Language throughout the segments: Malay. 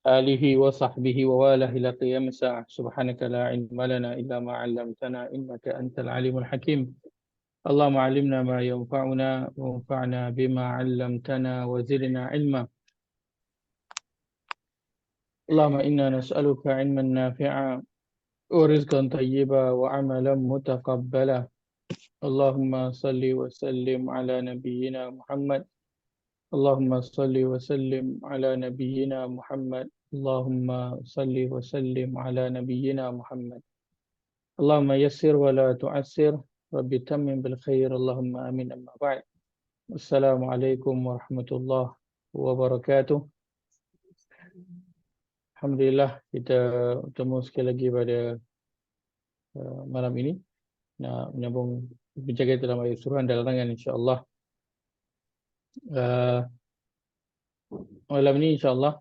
آله وصحبه وواله إلى قيام الساعة. سبحانك لا علم لنا إلا ما علمتنا إنك أنت العليم الحكيم. اللهم علمنا ما ينفعنا وانفعنا بما علمتنا وزدنا علما. اللهم إنا نسألك علما نافعا ورزقا طيبا وعملا متقبلا. اللهم صل وسلم على نبينا محمد. اللهم صل وسلم على نبينا محمد. اللهم صل وسلم على نبينا محمد. اللهم يسر ولا تعسر. ربي تمم بالخير. اللهم آمين. أما بعد. السلام عليكم ورحمة الله وبركاته. Alhamdulillah kita bertemu sekali lagi pada malam ini nak menyambung bincang kita dalam ayat surah dan larangan, insya-Allah. Malam ini insya-Allah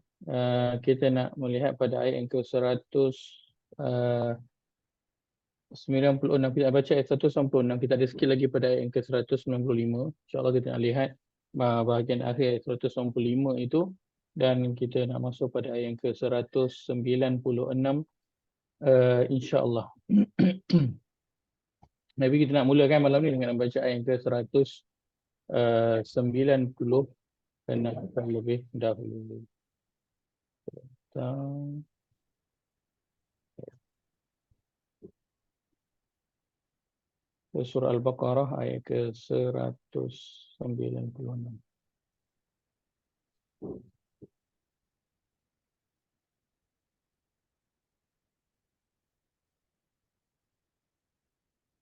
kita nak melihat pada ayat yang ke-100 96. Kita baca ayat 196. Kita ada sikit lagi pada ayat yang ke-195. InsyaAllah kita nak lihat bahagian akhir ayat 195 itu. Dan kita nak masuk pada ayat yang ke-196. InsyaAllah. Nabi kita nak mulakan malam ni dengan membaca ayat yang ke-190. Dan akan lebih dahulu. Surah Al-Baqarah ayat ke-196.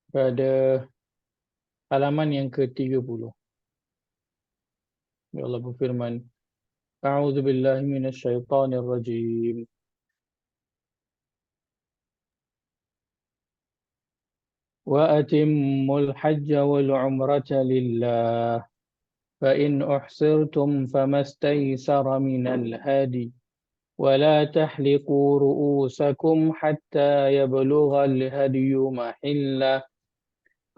Pada halaman yang ke-30. Ya Allah berfirman, A'udzu billahi minasyaitonir rajim. Wa atimmul hajja wal umrata lillah. Fa in uhsirtum famastaysara minal hadi. ولا تحلقوا رؤوسكم حتى يبلغ الهدي محله.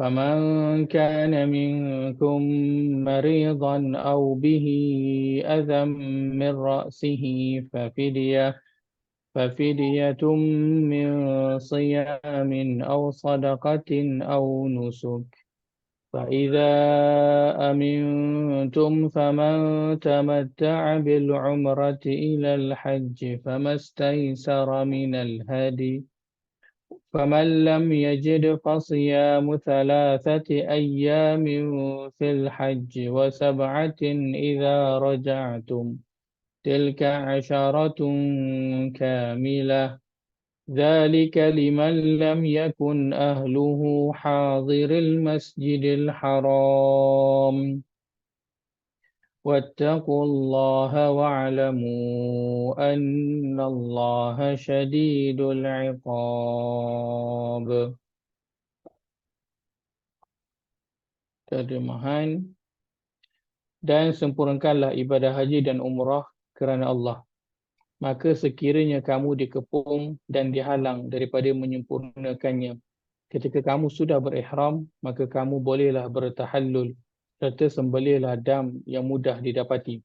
فمن كان منكم مريضا أو به أذى من رأسه ففدية من صيام أو صدقة أو نسك. فإذا أمنتم فمن تمتع بالعمرة إلى الحج فما استيسر من الهدي. فمن لم يجد فصيام 3 أيام في الحج و7 إذا رجعتم تلك 10 كاملة. ذلك لمن لم يكن أهله حاضر المسجد الحرام. واتقوا الله واعلموا أن الله شديد العقاب. Terjemahan. Dan sempurnakanlah ibadah haji dan umrah kerana Allah. Maka sekiranya kamu dikepung dan dihalang daripada menyempurnakannya, ketika kamu sudah berihram, maka kamu bolehlah bertahallul serta sembelihlah dam yang mudah didapati.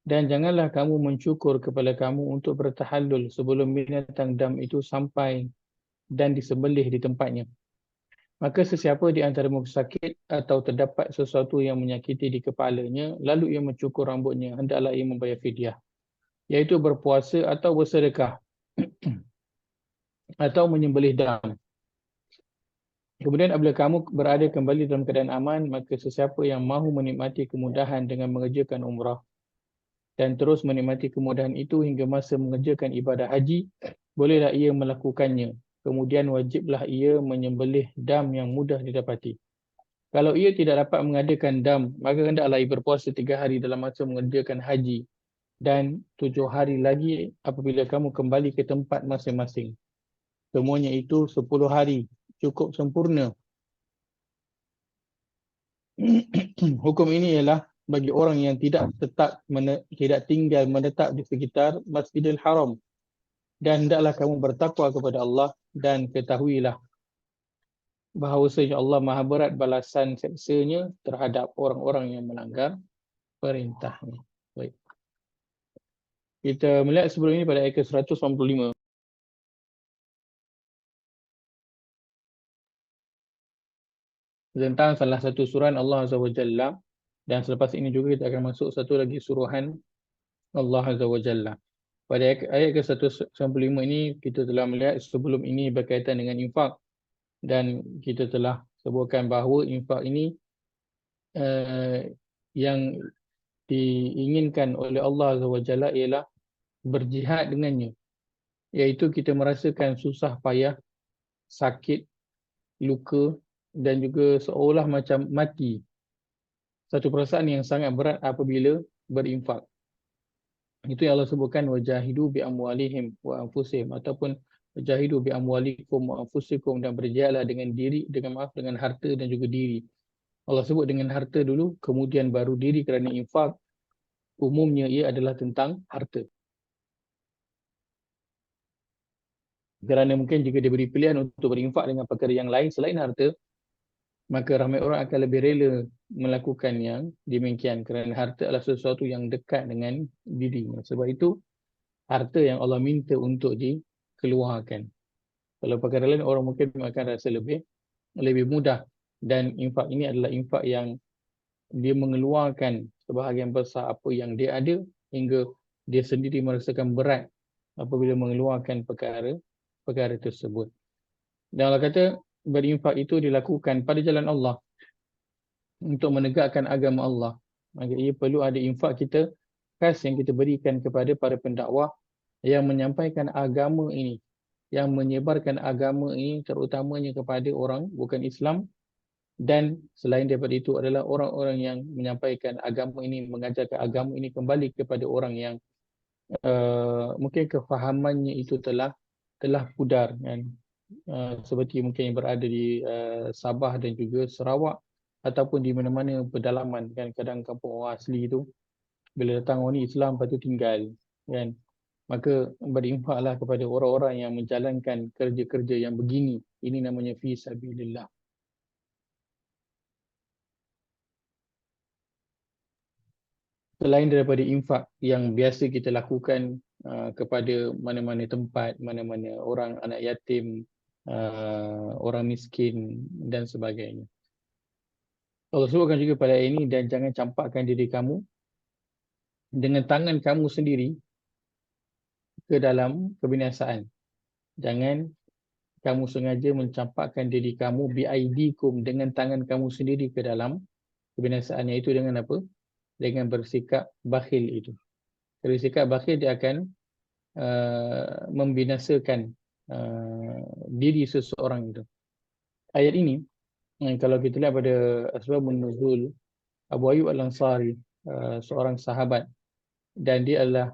Dan janganlah kamu mencukur kepala kamu untuk bertahallul sebelum binatang dam itu sampai dan disembelih di tempatnya. Maka sesiapa di antaramu sakit atau terdapat sesuatu yang menyakiti di kepalanya, lalu ia mencukur rambutnya, hendaklah ia membayar fidyah, iaitu berpuasa atau bersedekah atau menyembelih dam. Kemudian apabila kamu berada kembali dalam keadaan aman, maka sesiapa yang mahu menikmati kemudahan dengan mengerjakan umrah dan terus menikmati kemudahan itu hingga masa mengerjakan ibadah haji, bolehlah ia melakukannya. Kemudian wajiblah ia menyembelih dam yang mudah didapati. Kalau ia tidak dapat mengadakan dam, maka hendaklah ia berpuasa 3 hari dalam masa mengerjakan haji dan 7 hari lagi apabila kamu kembali ke tempat masing-masing. Semuanya itu 10 hari, cukup sempurna. Hukum ini ialah bagi orang yang tidak tinggal menetap di sekitar Masjidil Haram. Dan hendaklah kamu bertakwa kepada Allah dan ketahuilah bahawasanya Allah Maha berat balasan siksanya terhadap orang-orang yang melanggar perintahnya. Baik. Kita melihat sebelum ini pada ayat ke-185. Tentang salah satu suruhan Allah Azza wa Jalla, dan selepas ini juga kita akan masuk satu lagi suruhan Allah Azza wa Jalla. Pada ayat ke-195 ini kita telah melihat sebelum ini berkaitan dengan infak, dan kita telah sebutkan bahawa infak ini yang diinginkan oleh Allah Azza wa Jalla ialah berjihad dengannya, iaitu kita merasakan susah payah, sakit, luka dan juga seolah macam mati. Satu perasaan yang sangat berat apabila berinfak. Itu yang Allah sebutkan wajahidu bi amwalihim wa anfusihim, ataupun wajahidu bi amwalikum wa anfusikum, dan berjihadlah dengan diri, dengan harta dan juga diri. Allah sebut dengan harta dulu, kemudian baru diri, kerana infak umumnya ia adalah tentang harta. Kerana mungkin jika diberi pilihan untuk berinfak dengan perkara yang lain selain harta, maka ramai orang akan lebih rela melakukan yang demikian, kerana harta adalah sesuatu yang dekat dengan dirinya. Sebab itu harta yang Allah minta untuk dikeluarkan. Kalau perkara lain orang mungkin akan rasa lebih mudah, dan infak ini adalah infak yang dia mengeluarkan sebahagian besar apa yang dia ada, hingga dia sendiri merasakan berat apabila mengeluarkan perkara tersebut. Dan Allah kata berinfak itu dilakukan pada jalan Allah untuk menegakkan agama Allah. Maka ia perlu ada infak kita khas yang kita berikan kepada para pendakwah yang menyampaikan agama ini, yang menyebarkan agama ini terutamanya kepada orang bukan Islam, dan selain daripada itu adalah orang-orang yang menyampaikan agama ini, mengajarkan agama ini kembali kepada orang yang mungkin kefahamannya itu telah pudar, kan? Seperti mungkin yang berada di Sabah dan juga Sarawak, ataupun di mana-mana pedalaman, kan? Kadang kampung orang asli itu bila datang orang Islam lepas tu tinggal, kan? Maka berinfaklah kepada orang-orang yang menjalankan kerja-kerja yang begini. Ini namanya fi sabilillah. Selain daripada infak yang biasa kita lakukan kepada mana-mana tempat, mana-mana orang, anak yatim, orang miskin dan sebagainya. Allah sebutkan juga pada ayat ini, dan jangan campakkan diri kamu dengan tangan kamu sendiri ke dalam kebinasaan. Jangan kamu sengaja mencampakkan diri kamu biaidikum, dengan tangan kamu sendiri ke dalam kebinasaan, iaitu dengan apa? Dengan bersikap bakhil itu. Bersikap bakhil dia akan membinasakan diri seseorang itu. Ayat ini kalau kita lihat pada asbabun nuzul, Abu Ayyub Al-Ansari seorang sahabat, dan dia adalah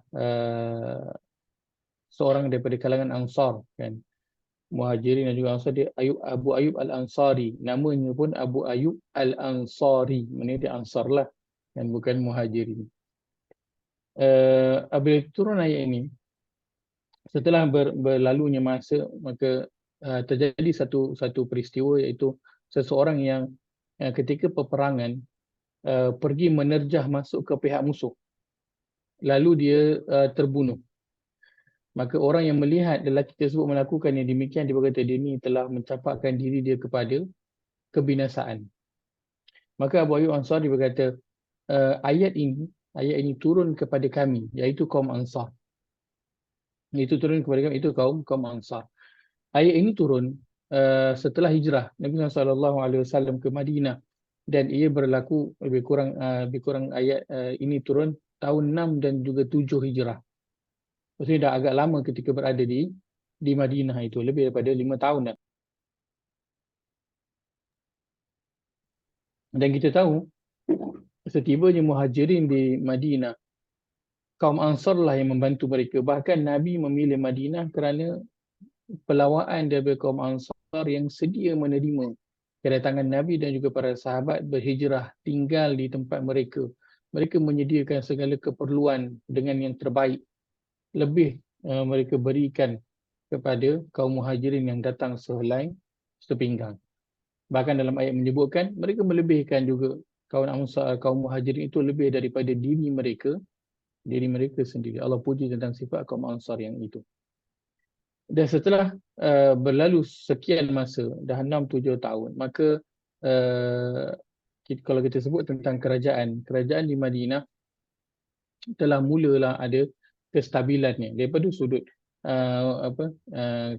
seorang daripada kalangan Ansar, kan? Muhajirin dan juga Ansar. Dia Abu Ayyub Al-Ansari, namanya pun Abu Ayyub Al-Ansari, maknanya dia Ansar lah, dan bukan Muhajirin. Apabila turun ayat ini, setelah berlalunya masa, maka terjadi satu peristiwa, iaitu seseorang yang ketika peperangan pergi menerjah masuk ke pihak musuh, lalu dia terbunuh. Maka orang yang melihat lelaki tersebut melakukan yang demikian, dia berkata dia ni telah mencampakkan diri dia kepada kebinasaan. Maka Abu Ayyub Ansari berkata, ayat ini turun kepada kami, iaitu kaum Ansar. Itu turun kepada kami, itu kaum Ansar. Ayat ini turun setelah hijrah Nabi SAW ke Madinah, dan ia berlaku lebih kurang ayat ini turun tahun 6 dan juga 7 hijrah. Maksudnya dah agak lama ketika berada di Madinah, itu lebih daripada 5 tahun dah. Dan kita tahu setibanya Muhajirin di Madinah, kaum Ansar lah yang membantu mereka. Bahkan Nabi memilih Madinah kerana pelawaan daripada kaum Ansar yang sedia menerima kedatangan Nabi dan juga para sahabat berhijrah tinggal di tempat mereka. Mereka menyediakan segala keperluan dengan yang terbaik. Lebih mereka berikan kepada kaum Muhajirin yang datang sehelai sepinggang. Bahkan dalam ayat menyebutkan mereka melebihkan juga kaum Muhajirin itu lebih daripada diri mereka, diri mereka sendiri. Allah puji tentang sifat kaum Ansar yang itu. Dan setelah berlalu sekian masa, dah 6-7 tahun, maka kalau kita sebut tentang kerajaan di Madinah telah mulalah ada kestabilannya daripada sudut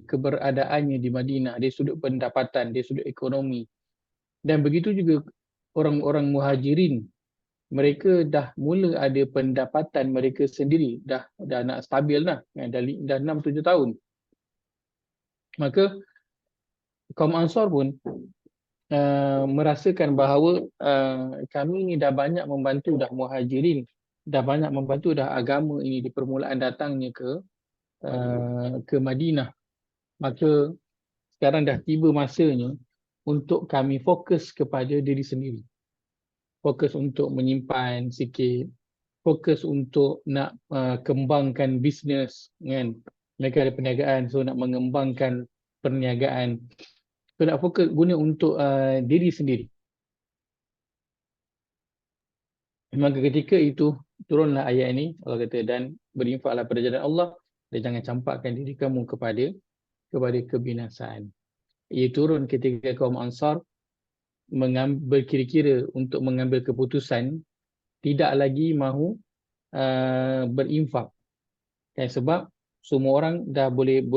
keberadaannya di Madinah, dari sudut pendapatan, dari sudut ekonomi. Dan begitu juga orang-orang Muhajirin, mereka dah mula ada pendapatan mereka sendiri, dah nak stabil dah, dah 6-7 tahun. Maka kaum Ansar pun merasakan bahawa kami ni dah banyak membantu dah Muhajirin, dah banyak membantu dah agama ini di permulaan datangnya ke Madinah. Maka sekarang dah tiba masanya untuk kami fokus kepada diri sendiri. Fokus untuk menyimpan sikit, fokus untuk nak kembangkan bisnes, kan. Mereka ada perniagaan, so nak mengembangkan perniagaan. So nak fokus guna untuk diri sendiri. Maka ketika itu turunlah ayat ini, Allah kata, dan berinfaklah pada jalan Allah dan jangan campakkan diri kamu kepada kebinasaan. Ia turun ketika kaum Ansar berkira-kira untuk mengambil keputusan tidak lagi mahu berinfak. Sebab semua orang dah boleh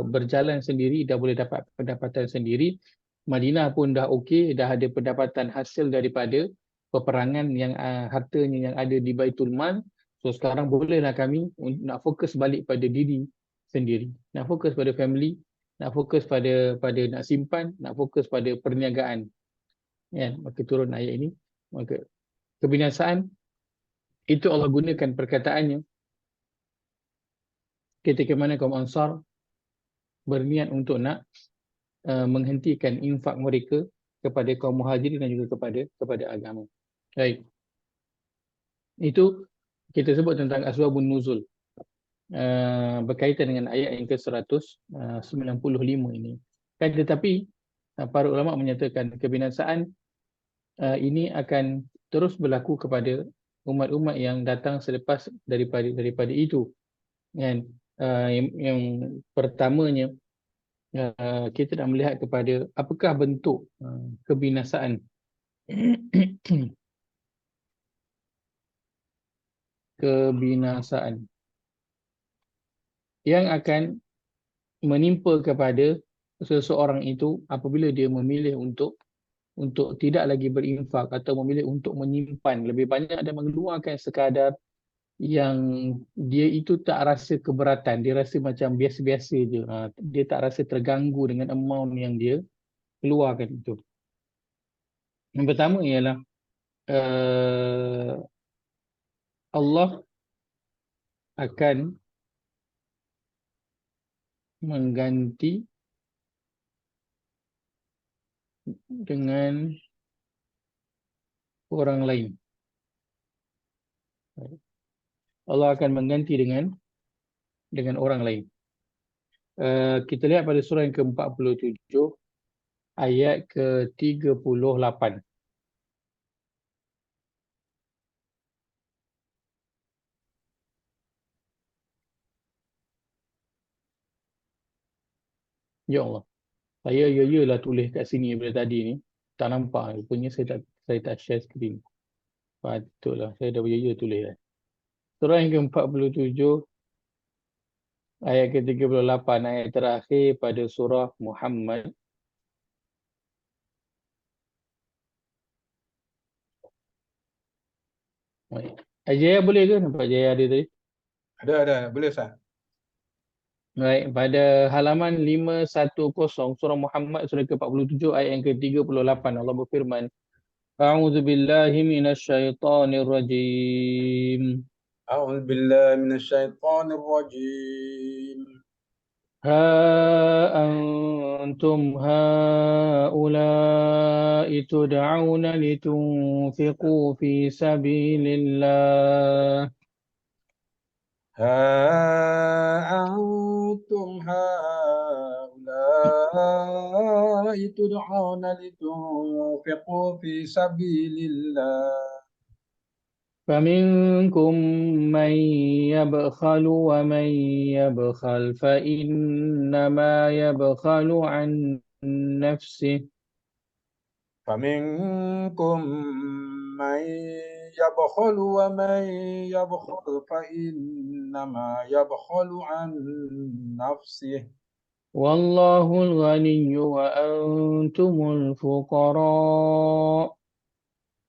berjalan sendiri, dah boleh dapat pendapatan sendiri. Madinah pun dah okey, dah ada pendapatan hasil daripada peperangan yang hartanya yang ada di Baitul Mal. So sekarang bolehlah kami nak fokus balik pada diri sendiri, nak fokus pada family, nak fokus pada nak simpan, nak fokus pada perniagaan. Ya, maka turun ayat ini. Maka kebinasaan itu Allah gunakan perkataannya ketika mana kaum Ansar berniat untuk nak menghentikan infak mereka kepada kaum Muhajirin dan juga kepada agama. Baik. Itu kita sebut tentang asbabun nuzul. Berkaitan dengan ayat yang ke-195 ini. Tetapi para ulama menyatakan kebinasaan ini akan terus berlaku kepada umat-umat yang datang selepas daripada itu. Kan? Yang pertamanya kita nak melihat kepada apakah bentuk kebinasaan kebinasaan yang akan menimpa kepada seseorang itu apabila dia memilih untuk tidak lagi berinfak atau memilih untuk menyimpan lebih banyak dan mengeluarkan sekadar yang dia itu tak rasa keberatan, dia rasa macam biasa-biasa je. Dia tak rasa terganggu dengan amount yang dia keluarkan itu. Yang pertama ialah Allah akan mengganti dengan orang lain. Allah akan mengganti dengan orang lain. Kita lihat pada surah yang ke-47 ayat ke-38. Ya Allah. Saya yalah tulis kat sini daripada tadi ni. Tak nampak. Rupanya saya tak share screen. Patutlah saya dah ya tulis dah. Surah yang ke-47 ayat ke-38, ayat terakhir pada surah Muhammad. Jaya boleh ke? Nampak Jaya ada tadi? Ada. Boleh, Ustaz? Baik, pada halaman 510 surah Muhammad surah ke-47 ayat yang ke-38 Allah berfirman, A'udzubillahi minasyaitonir rajim. A'udzu billahi minasyaitonir rajim. Ha antum haula'i tud'auna litunfiqu fi sabilillah. Ha antum haula'i tud'auna litunfiqu fi sabilillah. فمنكم من يبخل ومن يبخل فإنما يبخل عن نفسه فمنكم من يبخل ومن يبخل فإنما يبخل عن نفسه والله الغني وأنتم الفقراء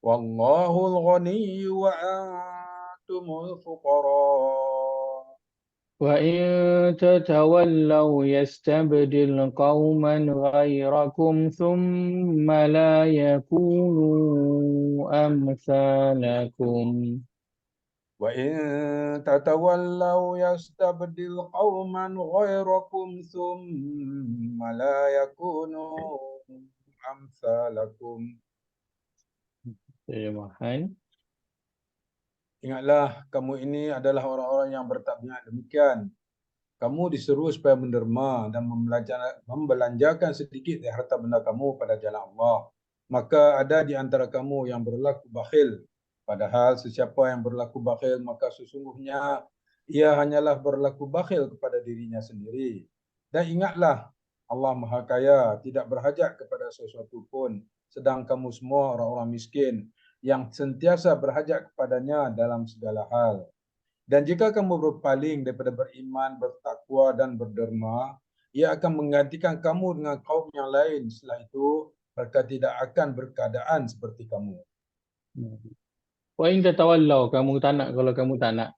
والله الغني وأنتم الفقراء وإن تتولوا يستبدل قوما غيركم ثم لا يكونوا أمثالكم وإن تتولوا يستبدل قوما غيركم ثم لا يكونوا أمثالكم. Terjemahan. Ingatlah, kamu ini adalah orang-orang yang bertabiat demikian. Kamu disuruh supaya menderma dan membelanjakan sedikit dari harta benda kamu pada jalan Allah. Maka ada di antara kamu yang berlaku bakhil. Padahal sesiapa yang berlaku bakhil, maka sesungguhnya ia hanyalah berlaku bakhil kepada dirinya sendiri. Dan ingatlah, Allah Maha Kaya, tidak berhajat kepada sesuatu pun. Sedang kamu semua orang-orang miskin yang sentiasa berhajat kepadanya dalam segala hal. Dan jika kamu berpaling daripada beriman, bertakwa dan berderma, ia akan menggantikan kamu dengan kaum yang lain. Setelah itu, mereka tidak akan berkeadaan seperti kamu. Wa in tatawallau, kamu tak nak, kalau kamu tak nak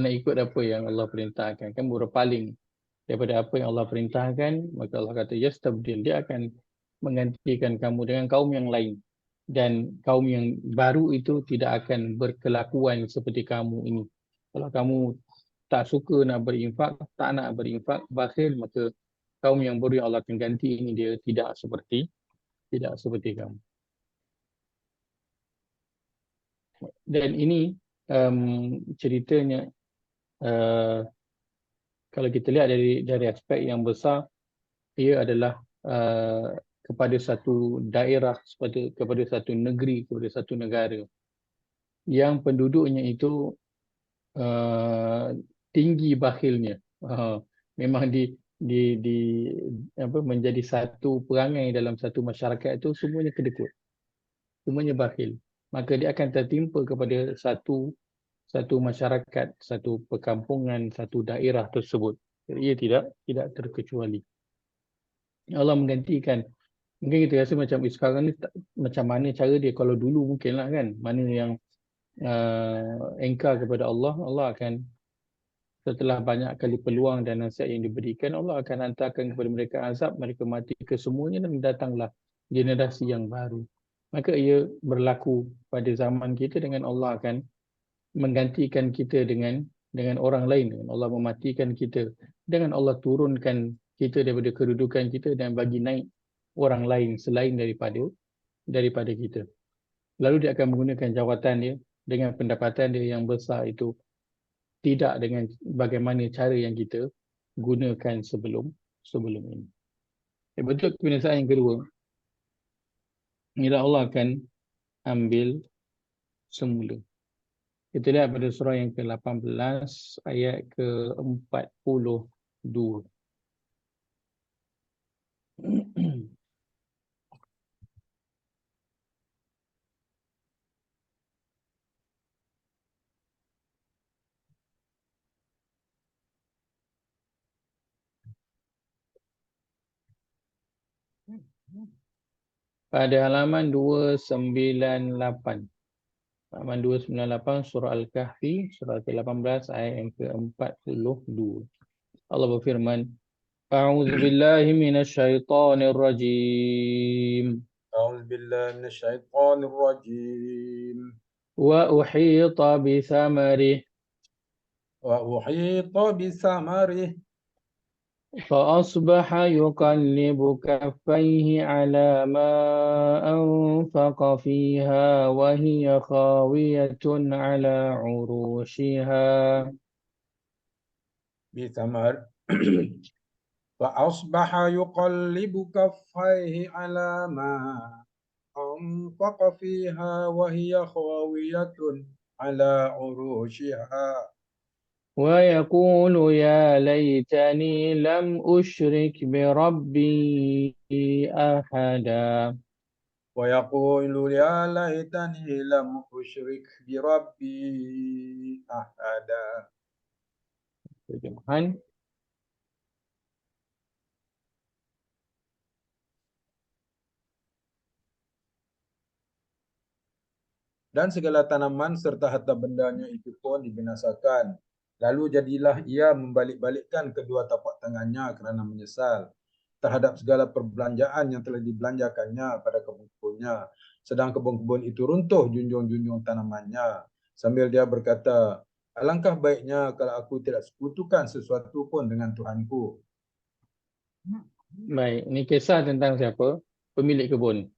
ikut apa yang Allah perintahkan, kamu berpaling daripada apa yang Allah perintahkan, maka Allah kata yastabdil, dia akan menggantikan kamu dengan kaum yang lain, dan kaum yang baru itu tidak akan berkelakuan seperti kamu ini. Kalau kamu tak suka nak berinfak, tak nak berinfak, bakhil, maka kaum yang baru yang Allah akan ganti ini dia tidak seperti kamu. Dan ini ceritanya, kalau kita lihat dari aspek yang besar, ia adalah kepada satu daerah, kepada satu negeri, kepada satu negara yang penduduknya itu tinggi bakhilnya. Memang menjadi satu perangai dalam satu masyarakat itu semuanya kedekut, semuanya bakhil. Maka dia akan tertimpa kepada satu masyarakat, satu perkampungan, satu daerah tersebut. Ia tidak terkecuali. Allah menggantikan. Mungkin kita rasa macam sekarang ni macam mana cara dia, kalau dulu mungkinlah kan, mana yang engkar kepada Allah, Allah akan, setelah banyak kali peluang dan nasihat yang diberikan, Allah akan hantarkan kepada mereka azab, mereka mati kesemuanya dan datanglah generasi yang baru. Maka ia berlaku pada zaman kita dengan Allah akan menggantikan kita dengan orang lain, dengan Allah mematikan kita, dengan Allah turunkan kita daripada kedudukan kita dan bagi naik orang lain selain daripada kita. Lalu dia akan menggunakan jawatan dia dengan pendapatan dia yang besar itu tidak dengan bagaimana cara yang kita gunakan sebelum ini. Bentuk kebinasaan yang kedua, ialah Allah akan ambil semula. Kita lihat pada surah yang ke-18 ayat ke-42. Pada halaman 298. Halaman 298 surah Al-Kahfi, surah ke-18 ayat yang ke-42. Allah berfirman, A'udzu billahi minasyaitonir rajim. أعوذ بالله من الشيطان الرجيم. Wa uhita bi thamarih وأحيط بثمره فأصبح يقلب كفيه على ما أنفق فيها وهي خاوية على عروشها بثمر فأصبح يقلب كفيه على ما أنفق فيها وهي خاوية على عروشها ويقول يا ليتني لم أشرك بربي أحدا. ويقول يا ليتني لم أشرك بربي أحدا. Terjemahan. Dan segala tanaman serta harta bendanya itu pun dibinasakan. Lalu jadilah ia membalik-balikkan kedua tapak tangannya kerana menyesal terhadap segala perbelanjaan yang telah dibelanjakannya pada kebun-kebunnya. Sedang kebun-kebun itu runtuh junjung-junjung tanamannya. Sambil dia berkata, alangkah baiknya kalau aku tidak sekutukan sesuatu pun dengan Tuhanku. Baik, ini kisah tentang siapa? Pemilik kebun.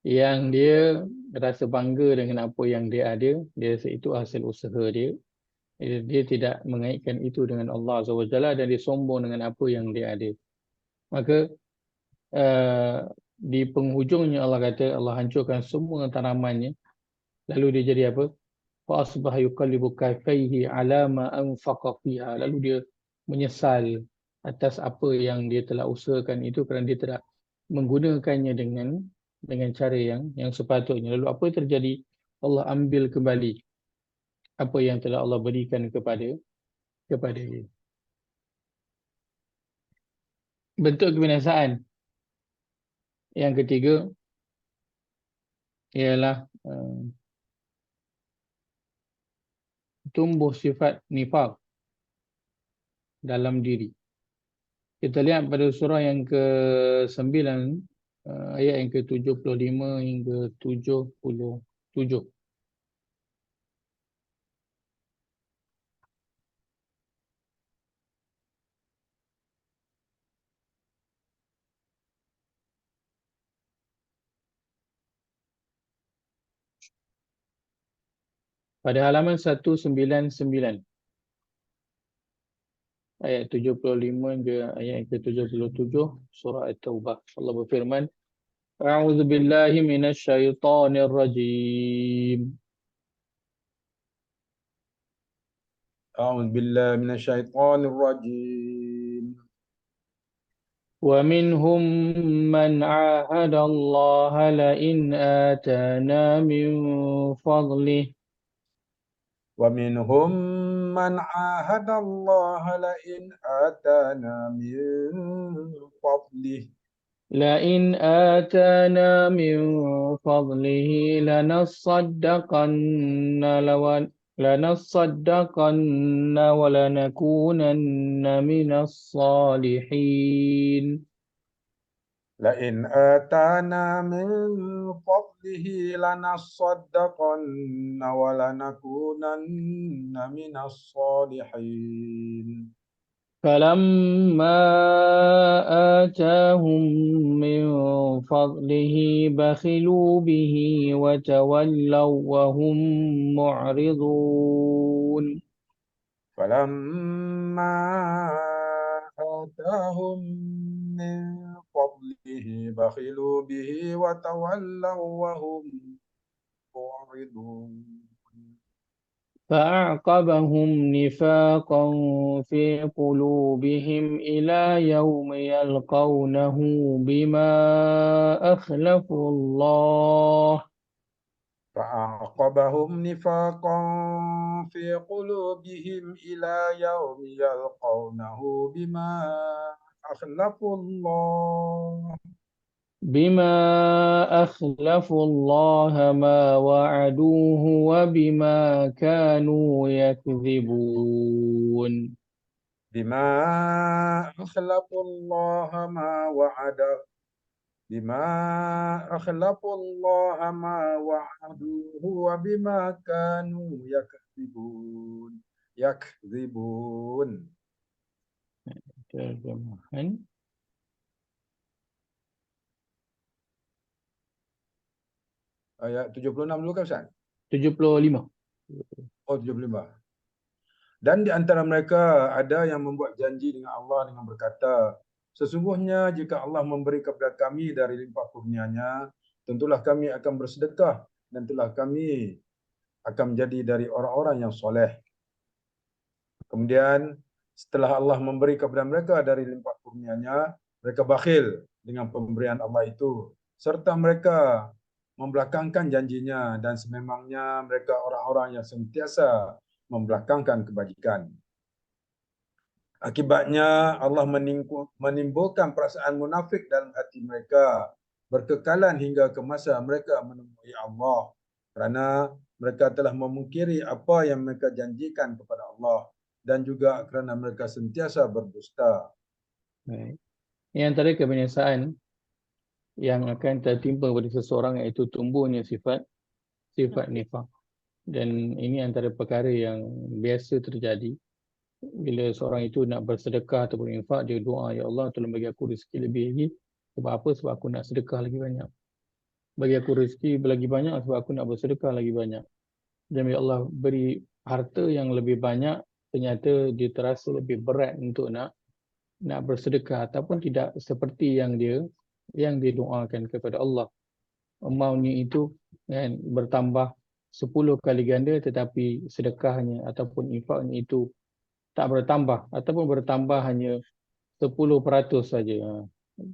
Yang dia rasa bangga dengan apa yang dia ada. Itu hasil usaha dia. Dia tidak mengaitkan itu dengan Allah SWT dan dia sombong dengan apa yang dia ada. Maka di penghujungnya Allah kata Allah hancurkan semua tanamannya. Lalu dia jadi apa? Fa asbaha yuqallibu kaffaihi ala ma anfaqa fiha. Lalu dia menyesal atas apa yang dia telah usahakan itu kerana dia tidak menggunakannya dengan cara yang sepatutnya. Lalu apa yang terjadi? Allah ambil kembali apa yang telah Allah berikan kepada dia. Bentuk kebinasaan yang ketiga ialah tumbuh sifat nifaq dalam diri. Kita lihat pada surah yang ke-9, ayat yang ke-75 hingga 77. Pada halaman 199, ayat 75 hingga ayat yang ke-77, surah At-Taubah. Allah berfirman, A'udzu billahi minasyaitonir rajim. أعوذ بالله من الشيطان الرجيم. ومنهم من عاهد الله لئن آتانا من فضله ومنهم من عاهد الله لئن آتانا من فضله لئن آتانا من فضله لنصدقن ولنكونن من الصالحين. لئن آتانا من فضله لنصدقن ولنكونن من الصالحين. فلما آتاهم من فضله بخلوا به وتولوا وهم معرضون. فلما آتاهم من فضله بخلوا به وتولوا وهم معرضون. فأعقبهم نفاقا في قلوبهم إلى يوم يلقونه بما أخلفوا الله فأعقبهم نفاقا في قلوبهم إلى يوم يلقونه بما أخلفوا الله ما وعدوه وبما كانوا يكذبون. بما أخلفوا الله ما وعده بما أخلفوا الله ما وعدوه وبما كانوا يكذبون. Terjemahan. Ayat 76 dulu kan Ustaz? 75. Oh 75. Dan di antara mereka ada yang membuat janji dengan Allah dengan berkata, sesungguhnya jika Allah memberi kepada kami dari limpah kurnianya, tentulah kami akan bersedekah dan telah kami akan menjadi dari orang-orang yang soleh. Kemudian setelah Allah memberi kepada mereka dari limpah kurnianya, mereka bakhil dengan pemberian Allah itu, serta mereka membelakangkan janjinya, dan sememangnya mereka orang-orang yang sentiasa membelakangkan kebajikan. Akibatnya Allah menimbulkan perasaan munafik dalam hati mereka, berkekalan hingga ke masa mereka menemui Allah, kerana mereka telah memungkiri apa yang mereka janjikan kepada Allah, dan juga kerana mereka sentiasa berdusta. Baik. Ini antara kebinasaan yang akan tertimpa kepada seseorang, iaitu tumbuhnya sifat nifaq. Dan ini antara perkara yang biasa terjadi bila seorang itu nak bersedekah ataupun infak, dia doa, ya Allah tolong bagi aku rezeki lebih lagi. Sebab apa? Sebab aku nak sedekah lagi banyak. Bagi aku rezeki lagi banyak sebab aku nak bersedekah lagi banyak. Dan bila Allah beri harta yang lebih banyak, ternyata dia terasa lebih berat untuk nak bersedekah, ataupun tidak seperti yang dia doakan kepada Allah. Amountnya itu kan bertambah 10 kali ganda, tetapi sedekahnya ataupun infaknya itu tak bertambah, ataupun bertambah hanya 10% saja.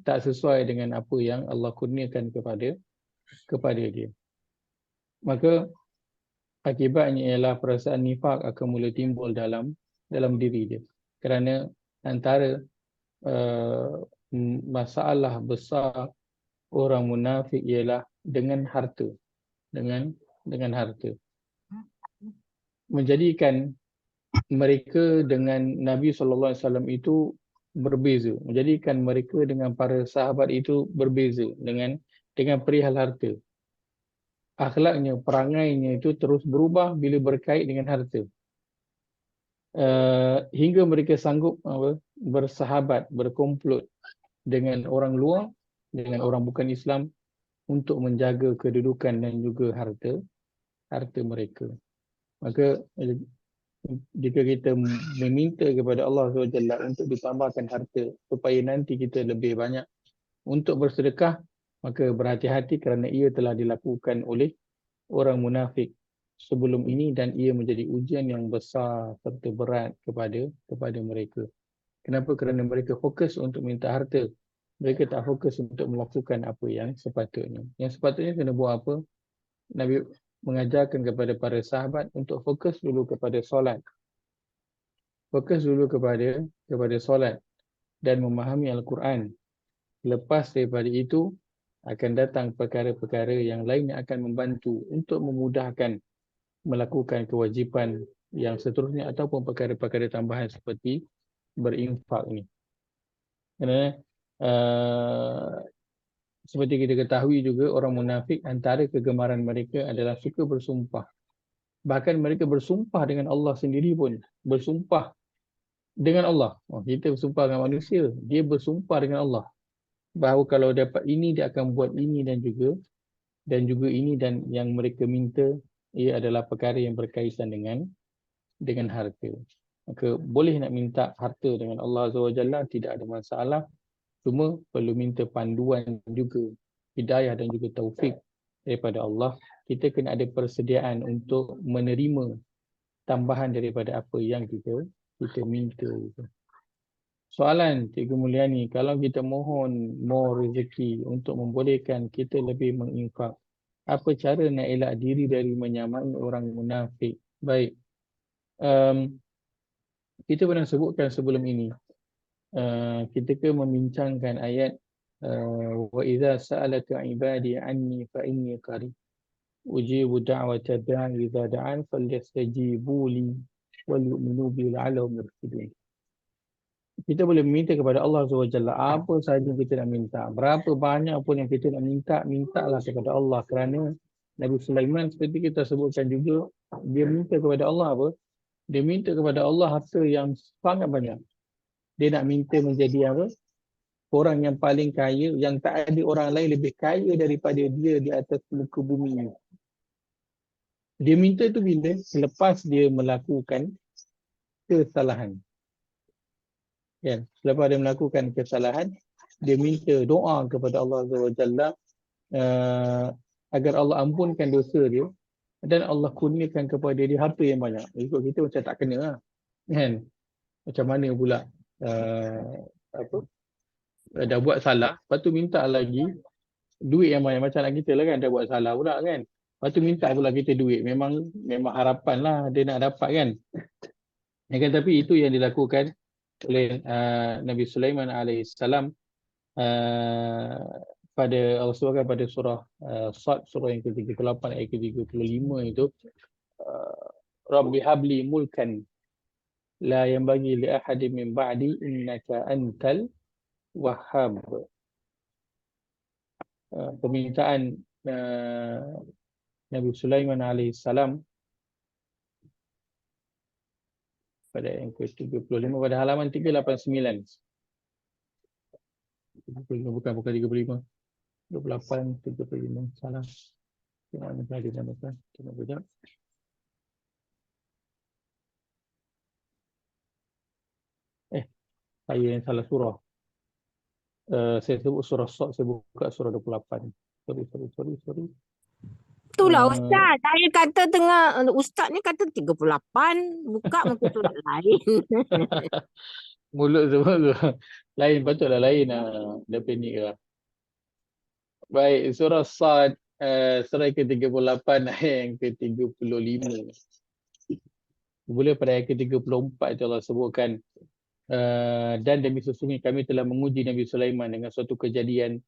Tak sesuai dengan apa yang Allah kurniakan kepada dia. Maka akibatnya ialah perasaan nifak akan mula timbul dalam diri dia. Kerana antara masalah besar orang munafik ialah dengan harta. Dengan harta. Menjadikan mereka dengan Nabi SAW itu berbeza. Menjadikan mereka dengan para sahabat itu berbeza dengan perihal harta. Akhlaknya, perangainya itu terus berubah bila berkait dengan harta. Hingga mereka sanggup bersahabat, berkomplot dengan orang luar, dengan orang bukan Islam, untuk menjaga kedudukan dan juga harta mereka. Maka jika kita meminta kepada Allah SWT untuk ditambahkan harta supaya nanti kita lebih banyak untuk bersedekah, maka berhati-hati kerana ia telah dilakukan oleh orang munafik sebelum ini, dan ia menjadi ujian yang besar serta berat kepada mereka. Kenapa? Kerana mereka fokus untuk minta harta. Mereka tak fokus untuk melakukan apa yang sepatutnya. Yang sepatutnya kena buat apa? Nabi mengajarkan kepada para sahabat untuk fokus dulu kepada solat. Fokus dulu kepada solat dan memahami Al-Quran. Lepas daripada itu, akan datang perkara-perkara yang lain yang akan membantu untuk memudahkan melakukan kewajipan yang seterusnya, ataupun perkara-perkara tambahan seperti berinfak ni. Kerana seperti kita ketahui juga, orang munafik antara kegemaran mereka adalah suka bersumpah. Bahkan mereka bersumpah dengan Allah sendiri pun. Bersumpah dengan Allah. Kita bersumpah dengan manusia, dia bersumpah dengan Allah bahawa kalau dapat ini dia akan buat ini dan juga ini, dan yang mereka minta ia adalah perkara yang berkaitan dengan harta. Maka boleh nak minta harta dengan Allah SWT, tidak ada masalah. Cuma perlu minta panduan juga, hidayah dan juga taufik daripada Allah. Kita kena ada persediaan untuk menerima tambahan daripada apa yang kita minta. Soalan Cikgu Mulyani, kalau kita mohon more rezeki untuk membolehkan kita lebih menginfak, apa cara nak elak diri dari menyamai orang munafik? Baik. Kita pernah sebutkan sebelum ini. Kita ke membincangkan ayat wa idza sa'alaka ibadi anni fa inni qarib ujibu da'wata da'i idza da'an falyastajibu li wal yu'minu bi la'allahum yarshudun. Kita boleh minta kepada Allah SWT apa sahaja kita nak minta. Berapa banyak pun yang kita nak minta, mintalah kepada Allah. Kerana Nabi Sulaiman seperti kita sebutkan juga, dia minta kepada Allah apa? Dia minta kepada Allah harta yang sangat banyak. Dia nak minta menjadi apa? Orang yang paling kaya, yang tak ada orang lain lebih kaya daripada dia di atas muka bumi ini. Dia minta tu bila? Selepas dia melakukan kesalahan. Ya, selepas dia melakukan kesalahan, dia minta doa kepada Allah SWT agar Allah ampunkan dosa dia, dan Allah kurniakan kepada dia harta yang banyak. Ikut kita macam tak kena lah. Kan? Macam mana pula apa? Dah buat salah, lepas tu minta lagi duit yang banyak. Macam anak kita lah kan, dah buat salah pula kan. Lepas tu minta pula kita duit. Memang harapan lah dia nak dapat kan. Ya kan, tapi itu yang dilakukan oleh Nabi Sulaiman alaihissalam pada Allah sebutkan pada surah Sad, surah yang ke-38 ayat ke-35 itu, Rabbi habli mulkan la yanbaghi li ahadin min ba'di innaka antal wahhab. Permintaan Nabi Sulaiman alaihissalam pada yang ke-35 pada halaman 389. Bukan 35. 28, 35. Salah. Tengok mana tadi nama-nama. Tengok sekejap. Saya yang salah surah. Saya sebut surah Sad, saya buka surah 28. Sorry. Itulah Ustaz. Saya kata Ustaz ni kata 38. Buka muka surat lain. Mulut semua tu. Lain, patutlah lain. Dah panik lah. Baik, surah Sad, surah ke-38 ayat yang ke-35. Boleh pada ayat ke-34 itu Allah sebutkan, dan demi sesungguhnya kami telah menguji Nabi Sulaiman dengan suatu kejadian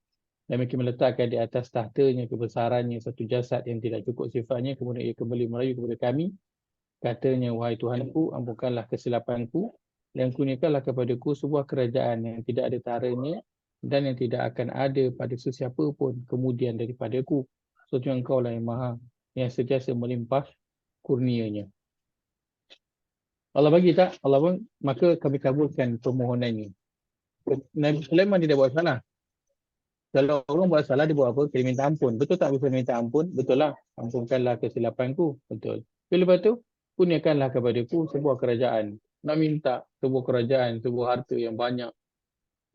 dan kami meletakkan di atas tahtanya kebesarannya satu jasad yang tidak cukup sifatnya, kemudian ia kembali merayu kepada kami. Katanya, wahai Tuhanku, ampunkanlah kesilapanku dan kurniakanlah kepadaku sebuah kerajaan yang tidak ada taranya dan yang tidak akan ada pada sesiapa pun kemudian daripadaku. Sesungguhnya engkau lah yang maha, yang sentiasa melimpah kurnianya. Allah bagi tak? Allah pun, maka kami kabulkan permohonannya. Nabi Sulaiman tidak buat salah. Kalau orang buat salah, dia buat apa? Dia minta ampun. Betul tak bisa minta ampun? Betul lah. Ampunkanlah kesilapanku. Betul. Tapi lepas tu, kurniakanlah kepadaku sebuah kerajaan. Nak minta sebuah kerajaan, sebuah harta yang banyak,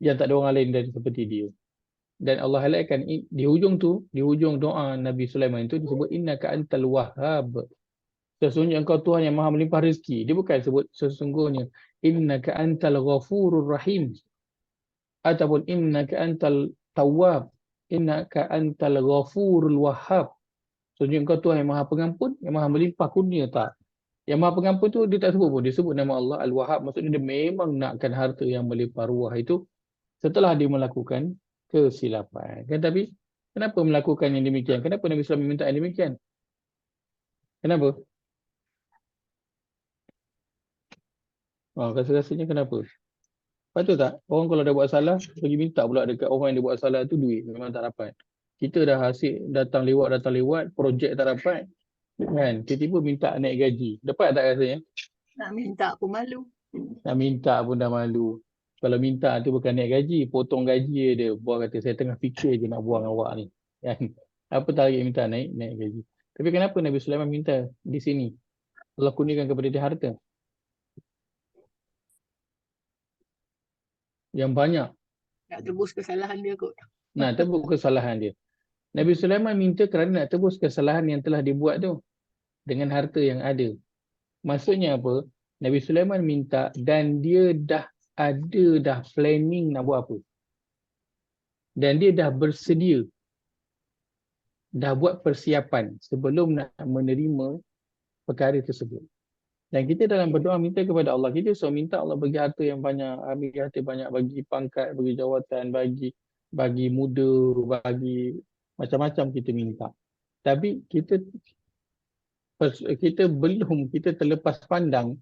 yang tak ada orang lain dan seperti dia. Dan Allah highlightkan di hujung tu, di hujung doa Nabi Sulaiman itu disebut innaka antal wahhab. Sesungguhnya engkau Tuhan yang maha melimpah rezeki. Dia bukan sebut sesungguhnya innaka antal ghafurur rahim ataupun innaka antal tawwab, innaka antal ghafurul wahhab. Sesungguhnya engkau Tuhan yang maha pengampun, yang maha melimpah kurnia. Tak. Yang maha pengampun tu dia tak sebut pun, dia sebut nama Allah Al-Wahhab. Maksudnya dia memang nakkan harta yang melimpah ruah itu setelah dia melakukan kesilapan. Kan, tapi kenapa melakukan yang demikian? Kenapa Nabi SAW minta yang demikian? Kenapa? Rasa-rasanya kenapa? Patut tak? Orang kalau dah buat salah, pergi minta pula dekat orang yang dia buat salah tu duit. Memang tak dapat. Kita dah hasil datang lewat, projek tak dapat. Kan? Tiba-tiba minta naik gaji. Dapat tak rasanya? Nak minta pun malu. Nak minta pun dah malu. Kalau minta tu bukan naik gaji, potong gaji dia. Buat kata, saya tengah fikir je nak buang awak ni. Kan? Apa tarik minta naik gaji. Tapi kenapa Nabi Sulaiman minta di sini? Allah kurniakan kepada dia harta yang banyak. Nak tebus kesalahan dia kot. Nah, tebus kesalahan dia. Nabi Sulaiman minta kerana nak tebus kesalahan yang telah dibuat tu dengan harta yang ada. Maksudnya apa? Nabi Sulaiman minta dan dia dah ada dah planning nak buat apa. Dan dia dah bersedia. Dah buat persiapan sebelum nak menerima perkara tersebut. Dan kita dalam berdoa minta kepada Allah, kita selalu minta Allah bagi harta yang banyak, bagi harta banyak, bagi pangkat, bagi jawatan, bagi muda, bagi macam-macam kita minta. Tapi kita terlepas pandang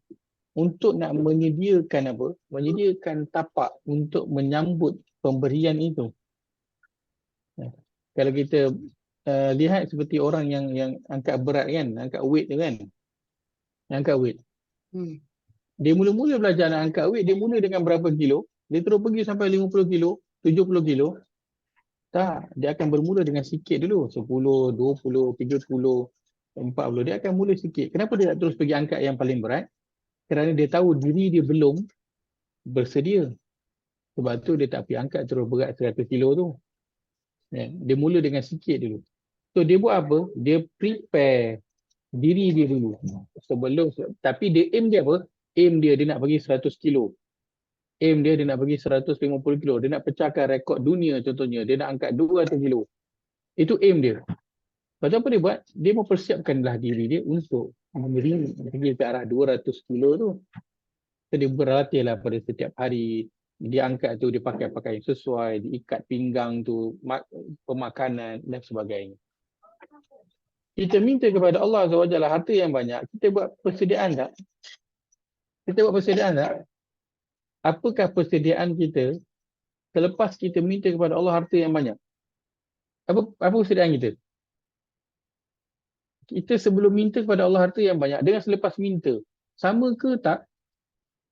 untuk nak menyediakan apa? Menyediakan tapak untuk menyambut pemberian itu. Kalau kita lihat seperti orang yang angkat berat kan, angkat weight tu kan. Angkat weight. Dia mula-mula belajar nak angkat weight, dia mula dengan berapa kilo, dia terus pergi sampai 50 kilo, 70 kilo. Tak, dia akan bermula dengan sikit dulu, 10, 20, 30, 40. Dia akan mula sikit. Kenapa dia tak terus pergi angkat yang paling berat? Kerana dia tahu diri dia belum bersedia. Sebab tu dia tak pergi angkat terus berat 100 kilo tu. Dia mula dengan sikit dulu. So dia buat apa? Dia prepare Diri dia dulu. Tapi aim dia apa? Aim dia nak bagi 100 kilo. Aim dia nak bagi 150 kilo. Dia nak pecahkan rekod dunia contohnya. Dia nak angkat 200 kilo. Itu aim dia. Lepas tu apa dia buat? Dia mempersiapkanlah diri dia untuk pergi ke arah 200 kilo tu. So, dia berlatih lah pada setiap hari. Dia angkat tu, dia pakai pakaian sesuai, diikat pinggang tu, pemakanan dan sebagainya. Kita minta kepada Allah SWT harta yang banyak. Kita buat persediaan tak? Kita buat persediaan tak? Apakah persediaan kita selepas kita minta kepada Allah harta yang banyak? Apa persediaan kita? Kita sebelum minta kepada Allah harta yang banyak dengan selepas minta, sama ke tak?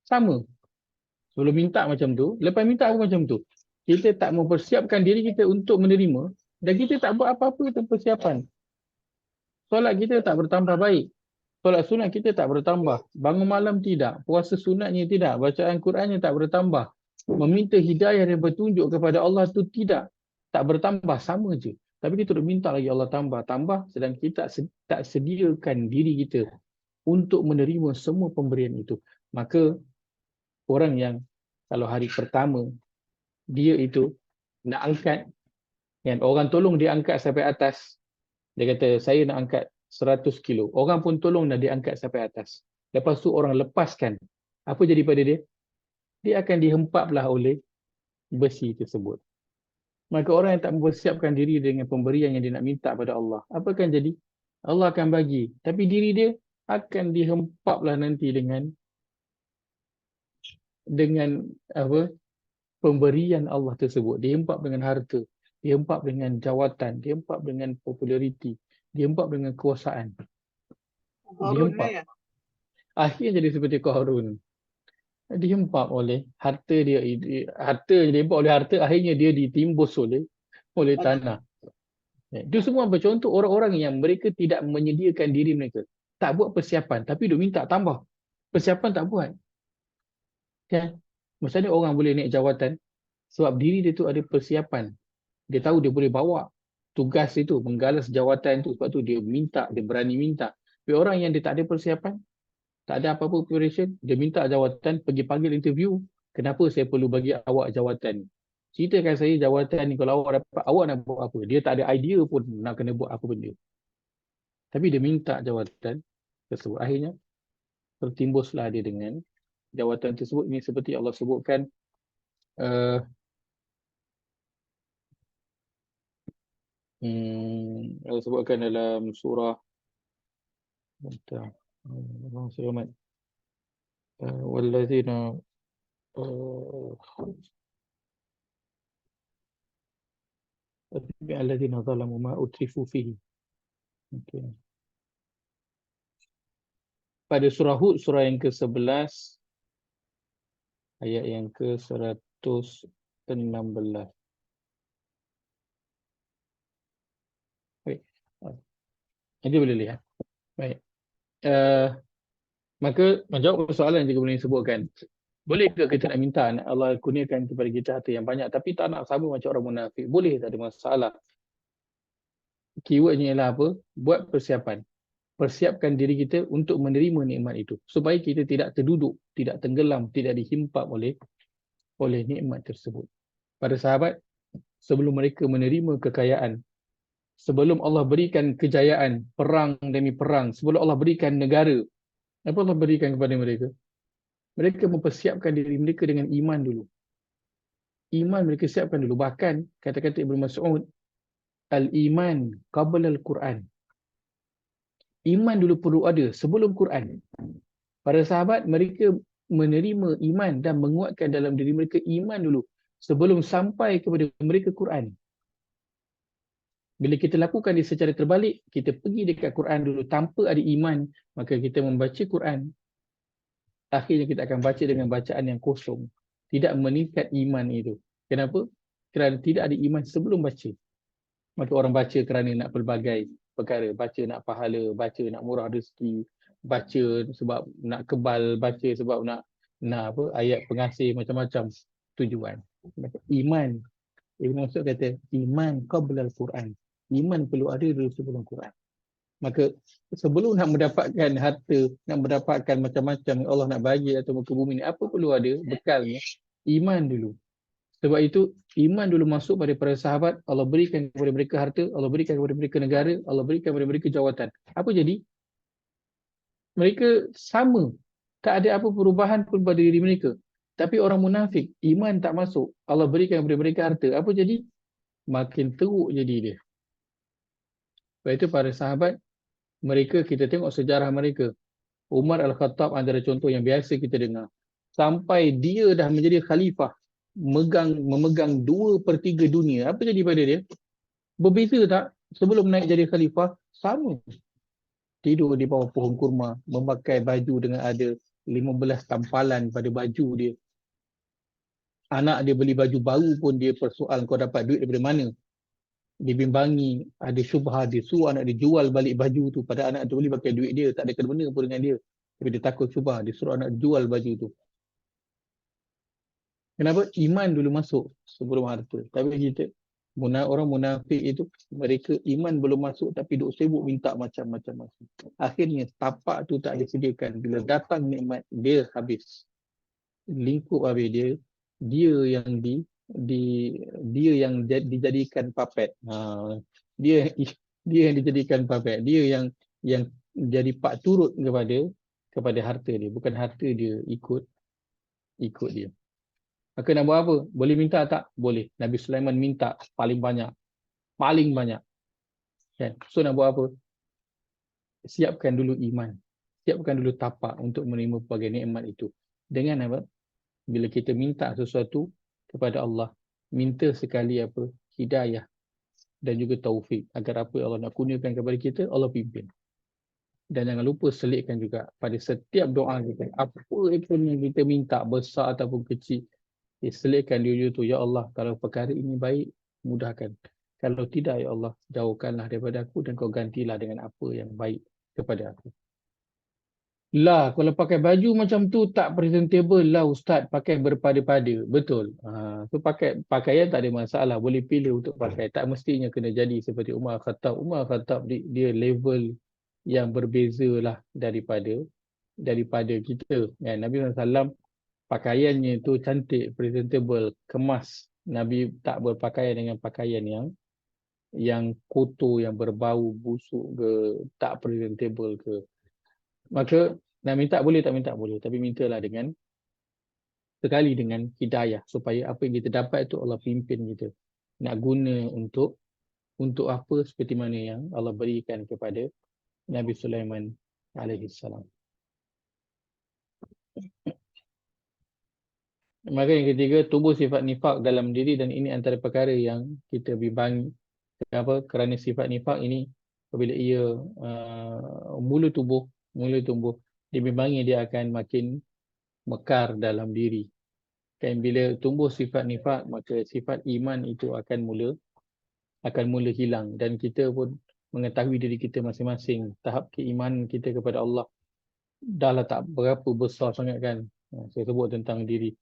Sama. Sebelum minta macam tu, lepas minta apa macam tu. Kita tak mempersiapkan diri kita untuk menerima dan kita tak buat apa-apa tentang persiapan. Solat kita tak bertambah baik. Solat sunat kita tak bertambah. Bangun malam tidak. Puasa sunatnya tidak. Bacaan Qurannya tak bertambah. Meminta hidayah dan petunjuk kepada Allah tu tidak. Tak bertambah, sama je. Tapi kita terus minta lagi Allah tambah. Sedang kita tak sediakan diri kita untuk menerima semua pemberian itu. Maka orang yang kalau hari pertama dia itu nak angkat, kan, orang tolong dia angkat sampai atas. Dia kata saya nak angkat 100 kilo. Orang pun tolong nak dia angkat sampai atas. Lepas tu orang lepaskan. Apa jadi pada dia? Dia akan dihempaplah oleh besi tersebut. Maka orang yang tak mempersiapkan diri dengan pemberian yang dia nak minta pada Allah, apa akan jadi? Allah akan bagi. Tapi diri dia akan dihempaplah nanti dengan apa? Pemberian Allah tersebut. Dihempap dengan harta, dihempap dengan jawatan, dihempap dengan populariti, dihempap dengan kekuasaan. Dihempap. Akhirnya jadi seperti Qarun. Dihempap oleh harta dia. Harta dihempap oleh harta, akhirnya dia ditimbus oleh tanah. Itu semua bercontoh orang-orang yang mereka tidak menyediakan diri mereka. Tak buat persiapan, tapi duk minta tambah. Persiapan tak buat. Kan? Macam mana orang boleh naik jawatan? Sebab diri dia tu ada persiapan. Dia tahu dia boleh bawa tugas itu, menggalas jawatan itu. Sebab tu dia minta, dia berani minta. Tapi orang yang dia tak ada persiapan, tak ada apa-apa preparation, dia minta jawatan, pergi panggil interview. Kenapa saya perlu bagi awak jawatan? Ceritakan saya jawatan ni, kalau awak dapat, awak nak buat apa? Dia tak ada idea pun nak kena buat apa benda. Tapi dia minta jawatan tersebut. Akhirnya tertimbuslah dia dengan jawatan tersebut. Ini seperti Allah sebutkan Allah sebutkan dalam surah wallazina allazina zalamu ma utrifu fihi. Okay. Pada surah Hud, surah yang ke-11 ayat yang ke-116. Baik. Nanti boleh lihat. Baik. Maka menjawab soalan yang juga boleh disebutkan. Boleh ke kita nak minta Allah kurniakan kepada kita harta yang banyak tapi tak nak sama macam orang munafik? Boleh, tak ada masalah. Keywordnya ialah apa? Buat persiapan. Persiapkan diri kita untuk menerima nikmat itu. Supaya kita tidak terduduk, tidak tenggelam, tidak dihimpap oleh nikmat tersebut. Para sahabat, sebelum mereka menerima kekayaan, sebelum Allah berikan kejayaan, perang demi perang, sebelum Allah berikan negara, apa Allah berikan kepada mereka? Mereka mempersiapkan diri mereka dengan iman dulu. Iman mereka siapkan dulu. Bahkan kata-kata Ibnu Mas'ud, al-iman qabla al-Quran. Iman dulu perlu ada sebelum Quran. Para sahabat mereka menerima iman dan menguatkan dalam diri mereka iman dulu sebelum sampai kepada mereka Quran. Bila kita lakukan dia secara terbalik, kita pergi dekat Quran dulu tanpa ada iman, maka kita membaca Quran, akhirnya kita akan baca dengan bacaan yang kosong. Tidak meningkat iman itu. Kenapa? Kerana tidak ada iman sebelum baca. Maka orang baca kerana nak pelbagai perkara. Baca nak pahala, baca nak murah rezeki, baca sebab nak kebal, baca sebab nak apa ayat pengasih, macam-macam tujuan. Iman. Ibn Mas'ud kata, iman qabla al-Quran. Iman perlu ada dulu sebelum Quran. Maka sebelum nak mendapatkan harta, nak mendapatkan macam-macam yang Allah nak bagi atau muka bumi ni, apa perlu ada bekalnya? Iman dulu. Sebab itu iman dulu masuk pada para sahabat, Allah berikan kepada mereka harta, Allah berikan kepada mereka negara, Allah berikan kepada mereka jawatan. Apa jadi? Mereka sama. Tak ada apa perubahan pun pada diri mereka. Tapi orang munafik, iman tak masuk, Allah berikan kepada mereka harta. Apa jadi? Makin teruk jadi dia. Sebab itu para sahabat, mereka, kita tengok sejarah mereka. Umar Al-Khattab antara contoh yang biasa kita dengar. Sampai dia dah menjadi khalifah, memegang 2/3 dunia. Apa jadi pada dia? Berbeza tak? Sebelum naik jadi khalifah, sama. Tidur di bawah pohon kurma, memakai baju dengan ada 15 tampalan pada baju dia. Anak dia beli baju baru pun dia persoal kau dapat duit daripada mana. Dibimbangi, ada syubhah, dia suruh anak dia jual balik baju tu. Pada anak tu boleh pakai duit dia, tak ada kena-mena pun dengan dia. Tapi dia takut syubhah, dia suruh anak jual baju tu. Kenapa? Iman dulu masuk sebelum harta. Tapi kita, orang munafik itu, mereka iman belum masuk tapi duk sibuk minta macam-macam. Akhirnya tapak tu tak disediakan. Bila datang nikmat, dia habis. Lingkup habis dia. Dia yang dia yang dijadikan puppet. Dia yang dijadikan puppet. Dia yang jadi pak turut kepada harta dia. Bukan harta dia ikut dia. Maka nak buat apa? Boleh minta tak? Boleh. Nabi Sulaiman minta paling banyak. Paling banyak. Kan? So nak buat apa? Siapkan dulu iman. Siapkan dulu tapak untuk menerima pelbagai nikmat itu. Dengan apa? Bila kita minta sesuatu kepada Allah, minta sekali apa? Hidayah dan juga taufik. Agar apa Allah nak kurniakan kepada kita, Allah pimpin. Dan jangan lupa selitkan juga pada setiap doa kita. Apa pun yang kita minta, besar ataupun kecil, selitkan dia tu, ya Allah, kalau perkara ini baik, mudahkan. Kalau tidak, ya Allah, jauhkanlah daripada aku dan kau gantilah dengan apa yang baik kepada aku. Lah, kalau pakai baju macam tu tak presentable lah Ustaz, pakai berpada-pada. Betul. So pakai pakaian tak ada masalah, boleh pilih untuk pakai. Tak mestinya kena jadi seperti Umar Khattab. Umar Khattab dia level yang berbeza lah daripada kita. Kan? Nabi SAW pakaiannya tu cantik, presentable, kemas. Nabi tak berpakaian dengan pakaian yang kotor, yang berbau, busuk ke, tak presentable ke. Maka nak minta boleh, tak minta boleh. Tapi mintalah dengan sekali dengan hidayah. Supaya apa yang kita dapat itu Allah pimpin kita. Nak guna untuk apa seperti mana yang Allah berikan kepada Nabi Sulaiman alaihissalam. Maka yang ketiga, tubuh sifat nifak dalam diri, dan ini antara perkara yang kita bimbang. Kenapa? Kerana sifat nifak ini apabila ia mula tumbuh, dibimbangi dia akan makin mekar dalam diri. Kan bila tumbuh sifat nifak, maka sifat iman itu akan mula hilang, dan kita pun mengetahui diri kita masing-masing, tahap keimanan kita kepada Allah dahlah tak berapa besar sangat kan. Saya sebut tentang diri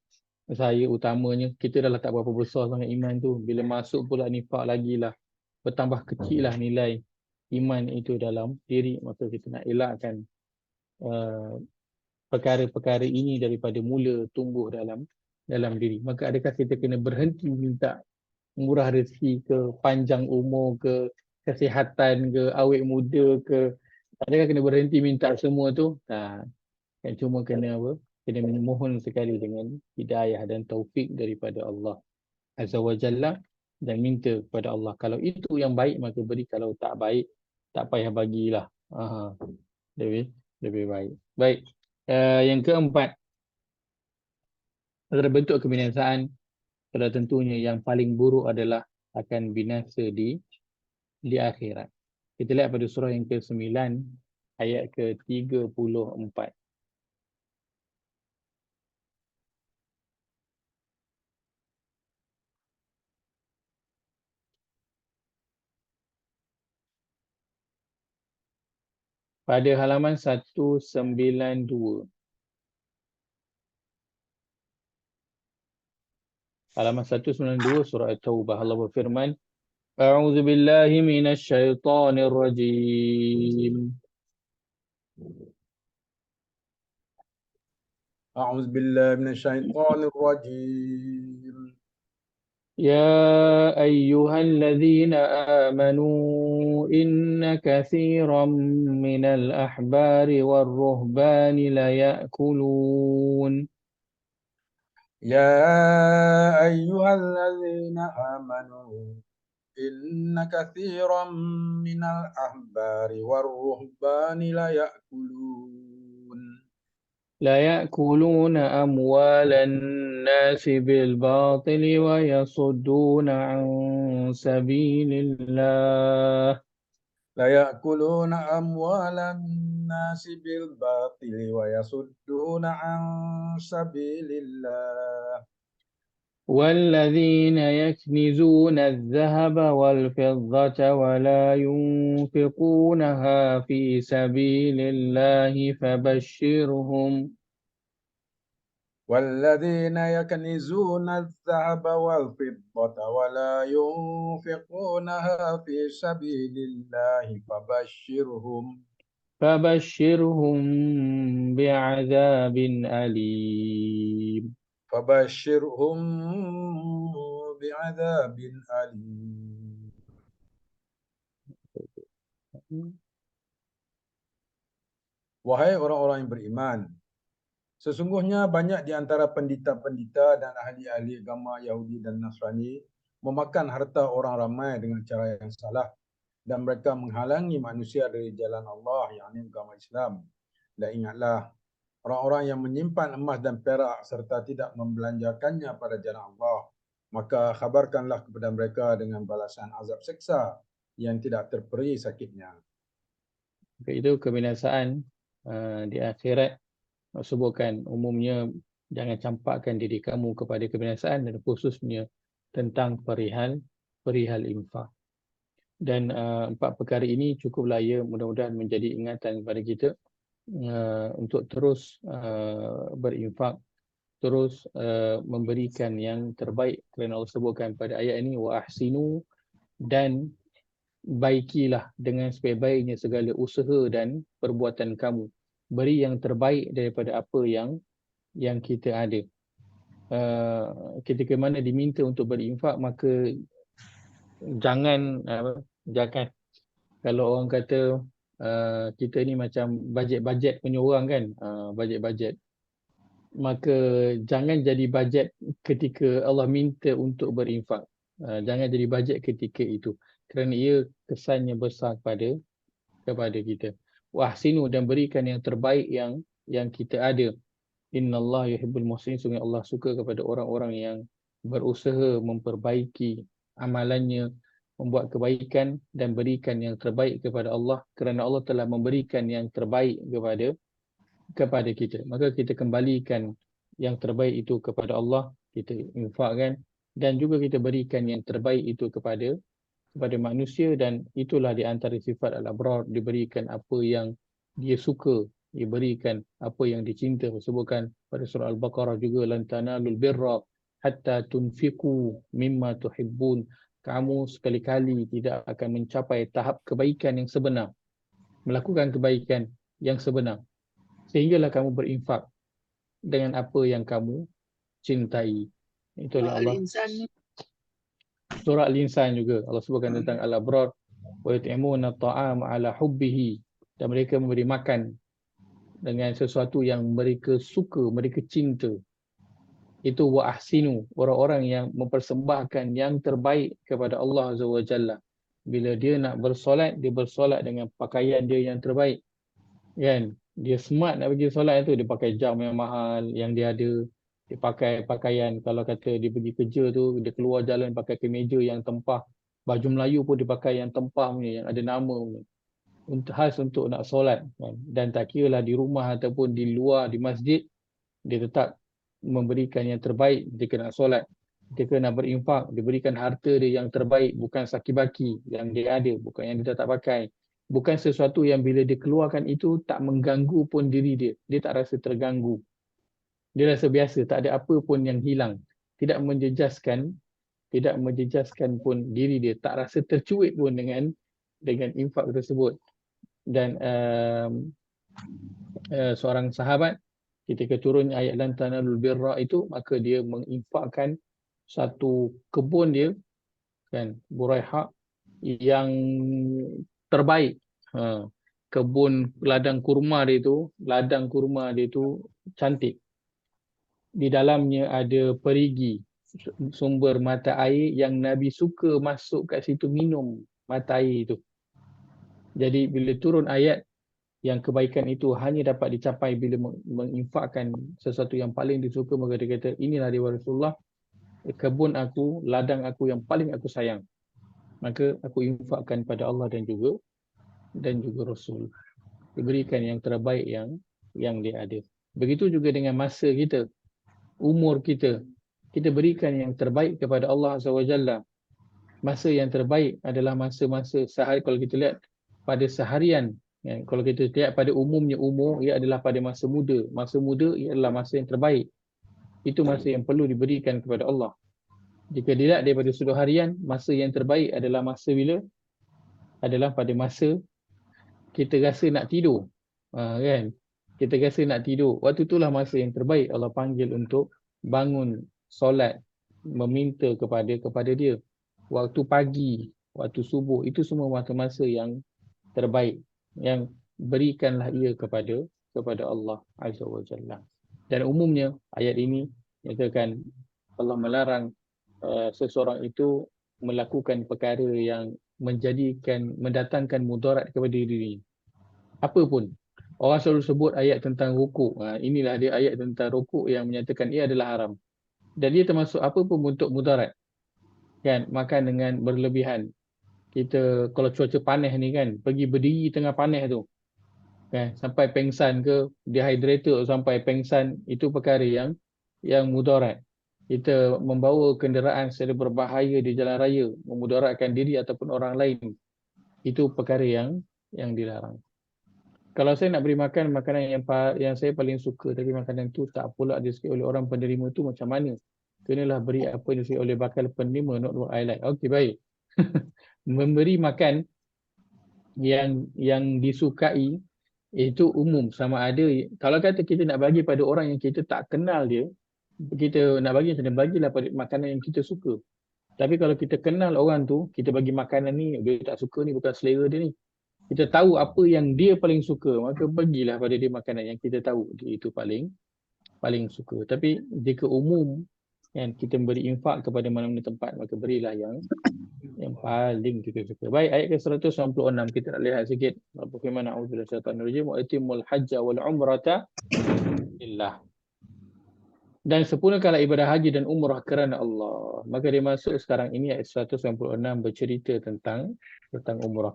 saya utamanya, kita dah tak berapa besar sangat iman tu. Bila masuk pula nifak lagi lah, bertambah kecil lah nilai iman itu dalam diri. Maka kita nak elakkan perkara-perkara ini daripada mula tumbuh dalam diri. Maka adakah kita kena berhenti minta murah rezeki ke, panjang umur ke, kesihatan ke, awet muda ke? Adakah kena berhenti minta semua tu? Kan cuma kena apa? Kena memohon sekali dengan hidayah dan taufik daripada Allah Azza wa Jalla, dan minta kepada Allah. Kalau itu yang baik, maka beri. Kalau tak baik, tak payah bagilah. Lebih baik. Baik. Yang keempat, antara bentuk kebinasaan, pada tentunya yang paling buruk adalah akan binasa di akhirat. Kita lihat pada surah yang ke-9 ayat ke-34. Pada halaman 192. Halaman 192 surah At-Taubah, Allah berfirman, أعوذ بالله من الشيطان الرجيم. أعوذ بالله من الشيطان الرجيم. يا أيها الذين آمنوا إن كثيرا من الأحبار والرهبان ليأكلون يا أيها الذين آمنوا إن كثيرا من الأحبار والرهبان ليأكلون أموال الناس بالباطل ويصدون عن سبيل الله ليأكلون أموال الناس بالباطل ويصدون عن سبيل الله والذين يكنزون الذهب والفضة ولا ينفقونها في سبيل الله والذين يكنزون الذهب والفضة ولا ينفقونها في سبيل الله فبشرهم بعذاب أليم. فبشرهم بعذاب أليم. Wahai orang-orang yang beriman, sesungguhnya banyak di antara pendeta-pendeta dan ahli-ahli agama Yahudi dan Nasrani memakan harta orang ramai dengan cara yang salah dan mereka menghalangi manusia dari jalan Allah, yakni agama Islam. Dan ingatlah, orang-orang yang menyimpan emas dan perak serta tidak membelanjakannya pada jalan Allah, maka khabarkanlah kepada mereka dengan balasan azab seksa yang tidak terperi sakitnya. Itu kebinasaan di akhirat. Sebutkan umumnya jangan campakkan diri kamu kepada kebinasaan dan khususnya tentang perihal infak. Dan 4 perkara ini cukuplah ya, mudah-mudahan menjadi ingatan kepada kita untuk terus berinfak, terus memberikan yang terbaik, kerana Allah sebutkan pada ayat ini wa ahsinu, dan baikilah dengan sebaik-baiknya segala usaha dan perbuatan kamu. Beri yang terbaik daripada apa yang kita ada. Ketika mana diminta untuk berinfak, maka jangan kalau orang kata kita ni macam bajet-bajet punya orang kan, bajet-bajet, maka jangan jadi bajet ketika Allah minta untuk berinfak. Jangan jadi bajet ketika itu, kerana ia kesannya besar kepada kita. Wahsinu, dan berikan yang terbaik yang kita ada. Innallaha yuhibbul muhsinin, sungguh Allah suka kepada orang-orang yang berusaha memperbaiki amalannya, membuat kebaikan dan berikan yang terbaik kepada Allah, kerana Allah telah memberikan yang terbaik kepada kita. Maka kita kembalikan yang terbaik itu kepada Allah, kita infakkan, dan juga kita berikan yang terbaik itu kepada manusia. Dan itulah di antara sifat al-abrar, diberikan apa yang dia suka, diberikan apa yang dicinta. Sebutkan pada surah Al-Baqarah juga, lan tanalul birra hatta tunfiqu mimma tuhibbun. Kamu sekali-kali tidak akan mencapai tahap kebaikan yang sebenar, melakukan kebaikan yang sebenar, sehinggalah kamu berinfak dengan apa yang kamu cintai. Itulah Allah. Surah Al-Insan juga Allah sebutkan tentang al-abrar, wa yut'imuna at-ta'ama 'ala hubbihi, dan mereka memberi makan dengan sesuatu yang mereka suka, mereka cinta. Itu wa ahsinu, orang-orang yang mempersembahkan yang terbaik kepada Allah Azza wa Jalla. Bila dia nak bersolat, dia bersolat dengan pakaian dia yang terbaik, kan? Dia smart nak pergi solat tu, dia pakai jam yang mahal yang dia ada. Dia pakai pakaian, kalau kata dia pergi kerja tu, dia keluar jalan pakai kemeja yang tempah. Baju Melayu pun dia pakai yang tempah punya, yang ada nama punya, khas untuk nak solat, kan? Dan tak kira lah di rumah ataupun di luar, di masjid, dia tetap memberikan yang terbaik jika nak solat. Jika nak berinfak, dia berikan harta dia yang terbaik, bukan saki-baki yang dia ada, bukan yang dia tak pakai. Bukan sesuatu yang bila dia keluarkan itu tak mengganggu pun diri dia. Dia tak rasa terganggu. Dia rasa biasa, tak ada apa pun yang hilang. Tidak menjejaskan tidak menjejaskan pun diri dia, tak rasa tercuit pun dengan infak tersebut. Dan seorang sahabat ketika turun ayat lan tanalul birra itu, maka dia menginfakkan satu kebun dia kan, Buraiha, yang terbaik. Kebun ladang kurma dia tu cantik. Di dalamnya ada perigi, sumber mata air yang Nabi suka masuk kat situ minum mata air itu. Jadi bila turun ayat yang kebaikan itu hanya dapat dicapai bila menginfakkan sesuatu yang paling disuka, maka dia kata, inilah dia Rasulullah, kebun aku, ladang aku yang paling aku sayang. Maka aku infakkan pada Allah dan juga Rasul. Diberikan yang terbaik yang dia ada. Begitu juga dengan masa kita, umur kita. Kita berikan yang terbaik kepada Allah Azza wa Jalla. Masa yang terbaik adalah masa-masa sehari. Kalau kita lihat pada seharian, ya, kalau kita lihat pada umumnya umur, ia adalah pada masa muda. Masa muda ia adalah masa yang terbaik. Itu masa yang perlu diberikan kepada Allah. Jika dilihat daripada sudut harian, masa yang terbaik adalah masa bila? Adalah pada masa kita rasa nak tidur. Kan? Kita rasa nak tidur. Waktu itulah masa yang terbaik Allah panggil untuk bangun solat, meminta kepada dia. Waktu pagi, waktu subuh, itu semua masa-masa yang terbaik, yang berikanlah ia kepada Allah Azza wa Jalla. Dan umumnya ayat ini nyatakan Allah melarang seseorang itu melakukan perkara yang mendatangkan mudarat kepada diri. Apa pun. Orang selalu sebut ayat tentang rukuk. Inilah dia ayat tentang rukuk yang menyatakan ia adalah haram. Dan dia termasuk apa pun bentuk mudarat. Kan, makan dengan berlebihan. Kita kalau cuaca panas ni kan, pergi berdiri tengah panas tu. Kan, sampai pengsan ke, dehydrated sampai pengsan, itu perkara yang mudarat. Kita membawa kenderaan secara berbahaya di jalan raya, memudaratkan diri ataupun orang lain. Itu perkara yang dilarang. Kalau saya nak beri makan makanan yang saya paling suka, tapi makanan tu tak pula disukai oleh orang penerima tu, macam mana? Kenalah beri apa yang disukai oleh bakal penerima, not what I like. Okey, baik. Memberi makan yang disukai itu umum, sama ada kalau kata kita nak bagi pada orang yang kita tak kenal dia, kita nak bagi macam mana, bagilah pada makanan yang kita suka. Tapi kalau kita kenal orang tu, kita bagi makanan ni, dia tak suka ni, bukan selera dia ni. Kita tahu apa yang dia paling suka, maka bagilah pada dia makanan yang kita tahu dia itu paling suka. Tapi jika umum kan, kita memberi infak kepada mana-mana tempat, maka berilah yang paling kita suka. Baik, ayat ke-196 kita nak lihat sikit. Bagaimana auzubillahi minasyaitanir rajim, wa atimul hajja wal umrata lillah. Dan sempurnakanlah ibadah haji dan umrah kerana Allah. Maka dia masuk sekarang ini ayat 196 bercerita tentang umrah.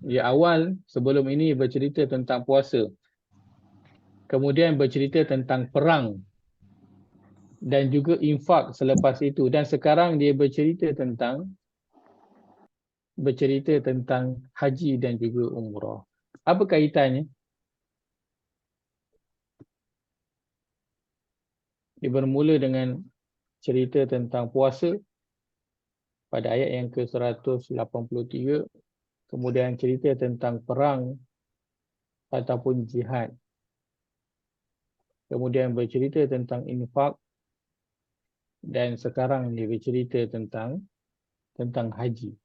Di awal sebelum ini bercerita tentang puasa. Kemudian bercerita tentang perang dan juga infak selepas itu, dan sekarang dia bercerita tentang haji dan juga umrah. Apa kaitannya? Dia bermula dengan cerita tentang puasa pada ayat yang ke-183, kemudian cerita tentang perang ataupun jihad. Kemudian bercerita tentang infak, dan sekarang dia bercerita tentang haji.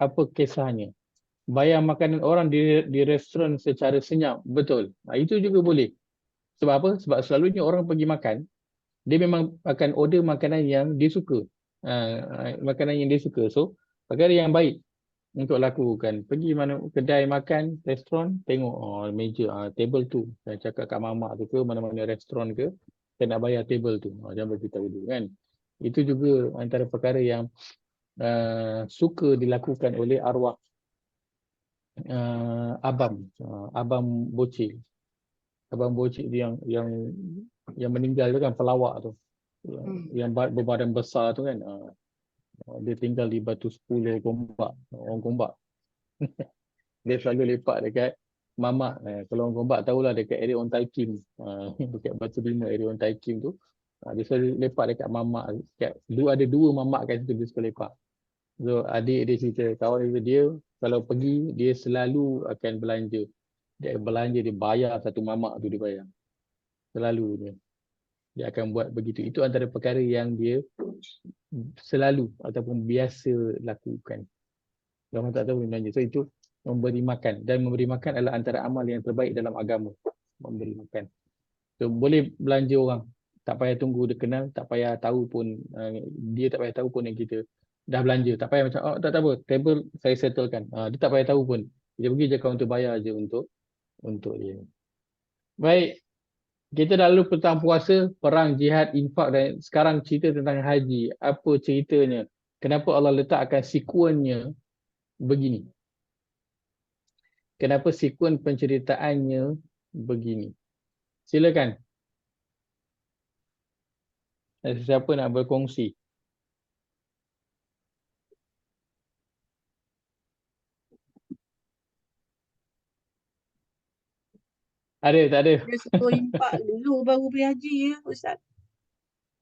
Apa kisahnya? Bayar makanan orang di restoran secara senyap, betul. Itu juga boleh. Sebab apa? Sebab selalunya orang pergi makan, dia memang akan order makanan yang dia suka. Makanan yang dia suka. So, perkara yang baik untuk lakukan. Pergi mana kedai makan, restoran, tengok meja, table tu. Saya cakap kat mamak tu ke, mana-mana restoran ke, saya nak bayar table tu. Jangan beritahu dulu kan. Itu juga antara perkara yang suka dilakukan oleh arwah abang bocil. Abang bocil yang meninggal tu kan, pelawak tu. Yang berbadan besar tu kan. Dia tinggal di Batu 10 Gombak. Orang Gombak. Dia selalu lepak dekat mamak. Kalau orang Gombak tahulah dekat area On Tai Kim. Dekat Batu 5 area On Tai Kim tu. Dia selalu lepak dekat mamak. Ada dua mamak kat situ, dia suka lepak. So adik dia cerita, kawan dia kalau pergi, dia selalu akan belanja. Dia belanja, dia bayar satu mamak tu, dia bayar. Selalunya. Dia akan buat begitu. Itu antara perkara yang dia selalu ataupun biasa lakukan. Orang tak tahu belanja. So itu memberi makan. Dan memberi makan adalah antara amal yang terbaik dalam agama. Memberi makan. So boleh belanja orang. Tak payah tunggu dia kenal. Tak payah tahu pun. Dia tak payah tahu pun yang kita dah belanja. Tak payah macam, oh tak apa. Table saya settlekan. Dia tak payah tahu pun. Dia pergi je kaunter bayar je untuk dia. Baik. Kita dah lalu tentang puasa, perang, jihad, infak dan sekarang cerita tentang haji. Apa ceritanya? Kenapa Allah letakkan sekuennya begini? Kenapa sekuen penceritaannya begini? Silakan. Siapa nak berkongsi? Ada, tak ada? Dia suruh impak dulu baru pergi haji ya Ustaz.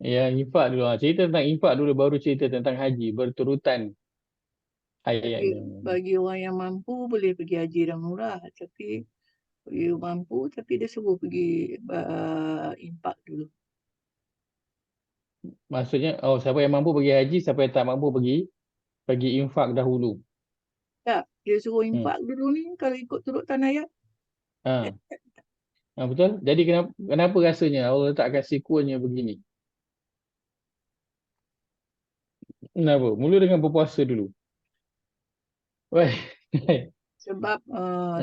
Ya, infak dulu. Cerita tentang infak dulu, baru cerita tentang haji. Berturutan ayatnya. Bagi orang yang mampu boleh pergi haji dan umrah. Tapi dia mampu tapi dia suruh pergi impak dulu. Maksudnya, siapa yang mampu pergi haji, siapa yang tak mampu pergi infak dahulu. Tak, dia suruh impak dulu ni kalau ikut turut tanah ayat. Betul? Jadi kenapa rasanya Allah letakkan sekuennya begini? Kenapa? Mula dengan berpuasa dulu. Sebab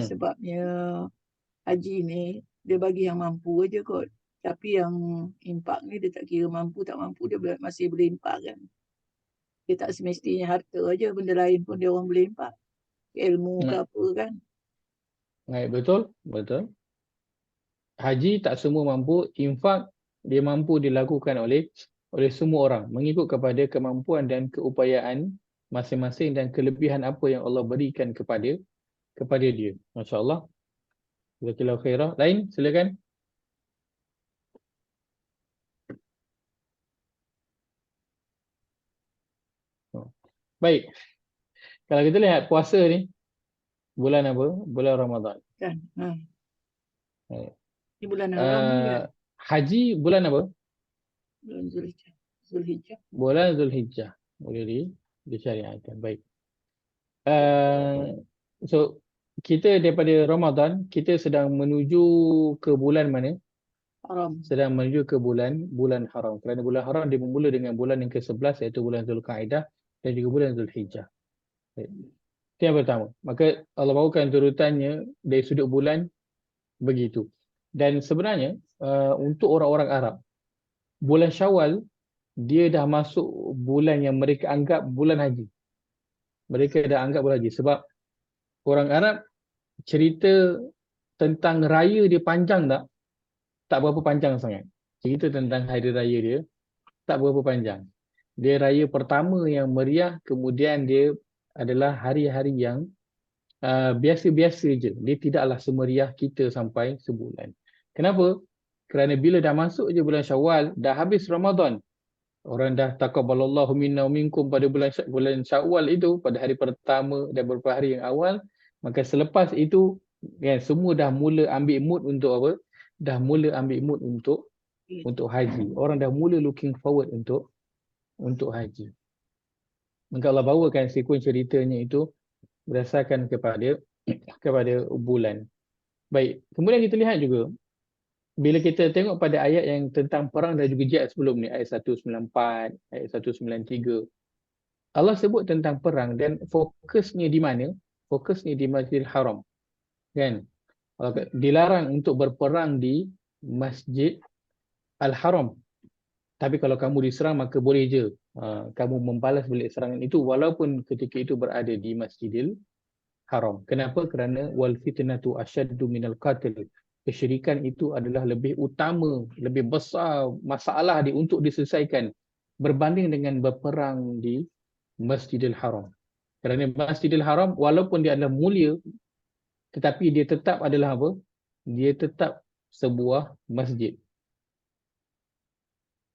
sebabnya haji ni dia bagi yang mampu aja kot. Tapi yang impak ni dia tak kira mampu tak mampu, dia masih boleh impak kan. Dia tak semestinya harta aja, benda lain pun dia orang boleh impak. Ilmu ke apa kan. Betul, betul. Haji tak semua mampu, infak dia mampu dilakukan oleh semua orang mengikut kepada kemampuan dan keupayaan masing-masing dan kelebihan apa yang Allah berikan kepada dia. Masya-Allah. Jazakallahu khairah. Lain, silakan. Baik. Kalau kita lihat puasa ni bulan apa? Bulan Ramadan. Kan. Ini bulan haram ni kan. Haji bulan apa? Bulan Zulhijjah. Bulan Zulhijjah. Boleh disyariatkan. Baik. So kita daripada Ramadan, kita sedang menuju ke bulan mana? Haram. Sedang menuju ke bulan haram. Kerana bulan haram dia bermula dengan bulan yang ke-11 iaitu bulan Zulkaidah dan juga bulan Zulhijjah. Itu yang pertama. Maka Allah bawakan turutannya dari sudut bulan begitu. Dan sebenarnya untuk orang-orang Arab, bulan Syawal dia dah masuk bulan yang mereka anggap bulan haji. Mereka dah anggap bulan haji sebab orang Arab cerita tentang raya dia panjang tak berapa panjang sangat. Cerita tentang hari raya dia tak berapa panjang. Dia raya pertama yang meriah, kemudian dia adalah hari-hari yang biasa-biasa je. Dia tidaklah semeriah kita sampai sebulan. Kenapa? Kerana bila dah masuk je bulan Syawal, dah habis Ramadan. Orang dah taqabbalallahu minna wa minkum pada bulan Syawal itu, pada hari pertama dan beberapa hari yang awal, maka selepas itu kan, semua dah mula ambil mood untuk apa? Dah mula ambil mood untuk haji. Orang dah mula looking forward untuk haji. Maka Allah bawakan sekuen ceritanya itu berdasarkan kepada bulan. Baik, kemudian kita lihat juga bila kita tengok pada ayat yang tentang perang dan juga jihad sebelum ni, ayat 194, ayat 193, Allah sebut tentang perang dan fokusnya di mana? Fokusnya di Masjidil Haram. Kan? Dilarang untuk berperang di Masjid Al-Haram. Tapi kalau kamu diserang maka boleh je kamu membalas balik serangan itu walaupun ketika itu berada di Masjidil Haram. Kenapa? Kerana wal fitnatu asyaddu minal qatl. Kesyirikan itu adalah lebih utama, lebih besar masalah untuk diselesaikan berbanding dengan berperang di Masjidil Haram. Kerana Masjidil Haram walaupun dia adalah mulia, tetapi dia tetap adalah apa? Dia tetap sebuah masjid.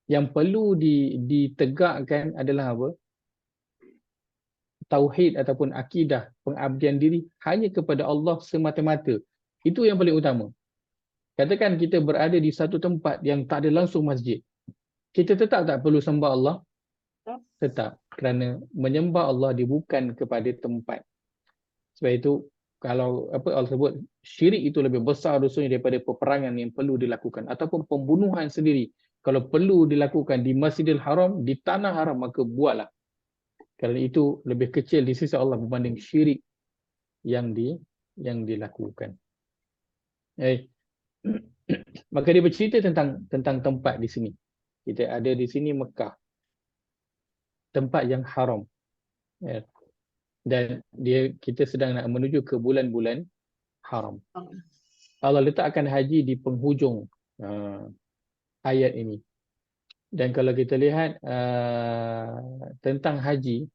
Yang perlu ditegakkan adalah apa? Tauhid ataupun akidah, pengabdian diri hanya kepada Allah semata-mata. Itu yang paling utama. Katakan kita berada di satu tempat yang tak ada langsung masjid. Kita tetap tak perlu sembah Allah? Tetap. Kerana menyembah Allah bukan kepada tempat. Sebab itu, kalau Allah sebut, syirik itu lebih besar dosanya daripada peperangan yang perlu dilakukan. Ataupun pembunuhan sendiri. Kalau perlu dilakukan di Masjidil Haram, di tanah haram, maka buatlah. Kerana itu lebih kecil di sisi Allah berbanding syirik yang dilakukan. Maka dia bercerita tentang tempat di sini. Kita ada di sini Mekah, tempat yang haram. Dan kita sedang nak menuju ke bulan-bulan haram. Allah letakkan haji di penghujung ayat ini. Dan kalau kita lihat tentang haji,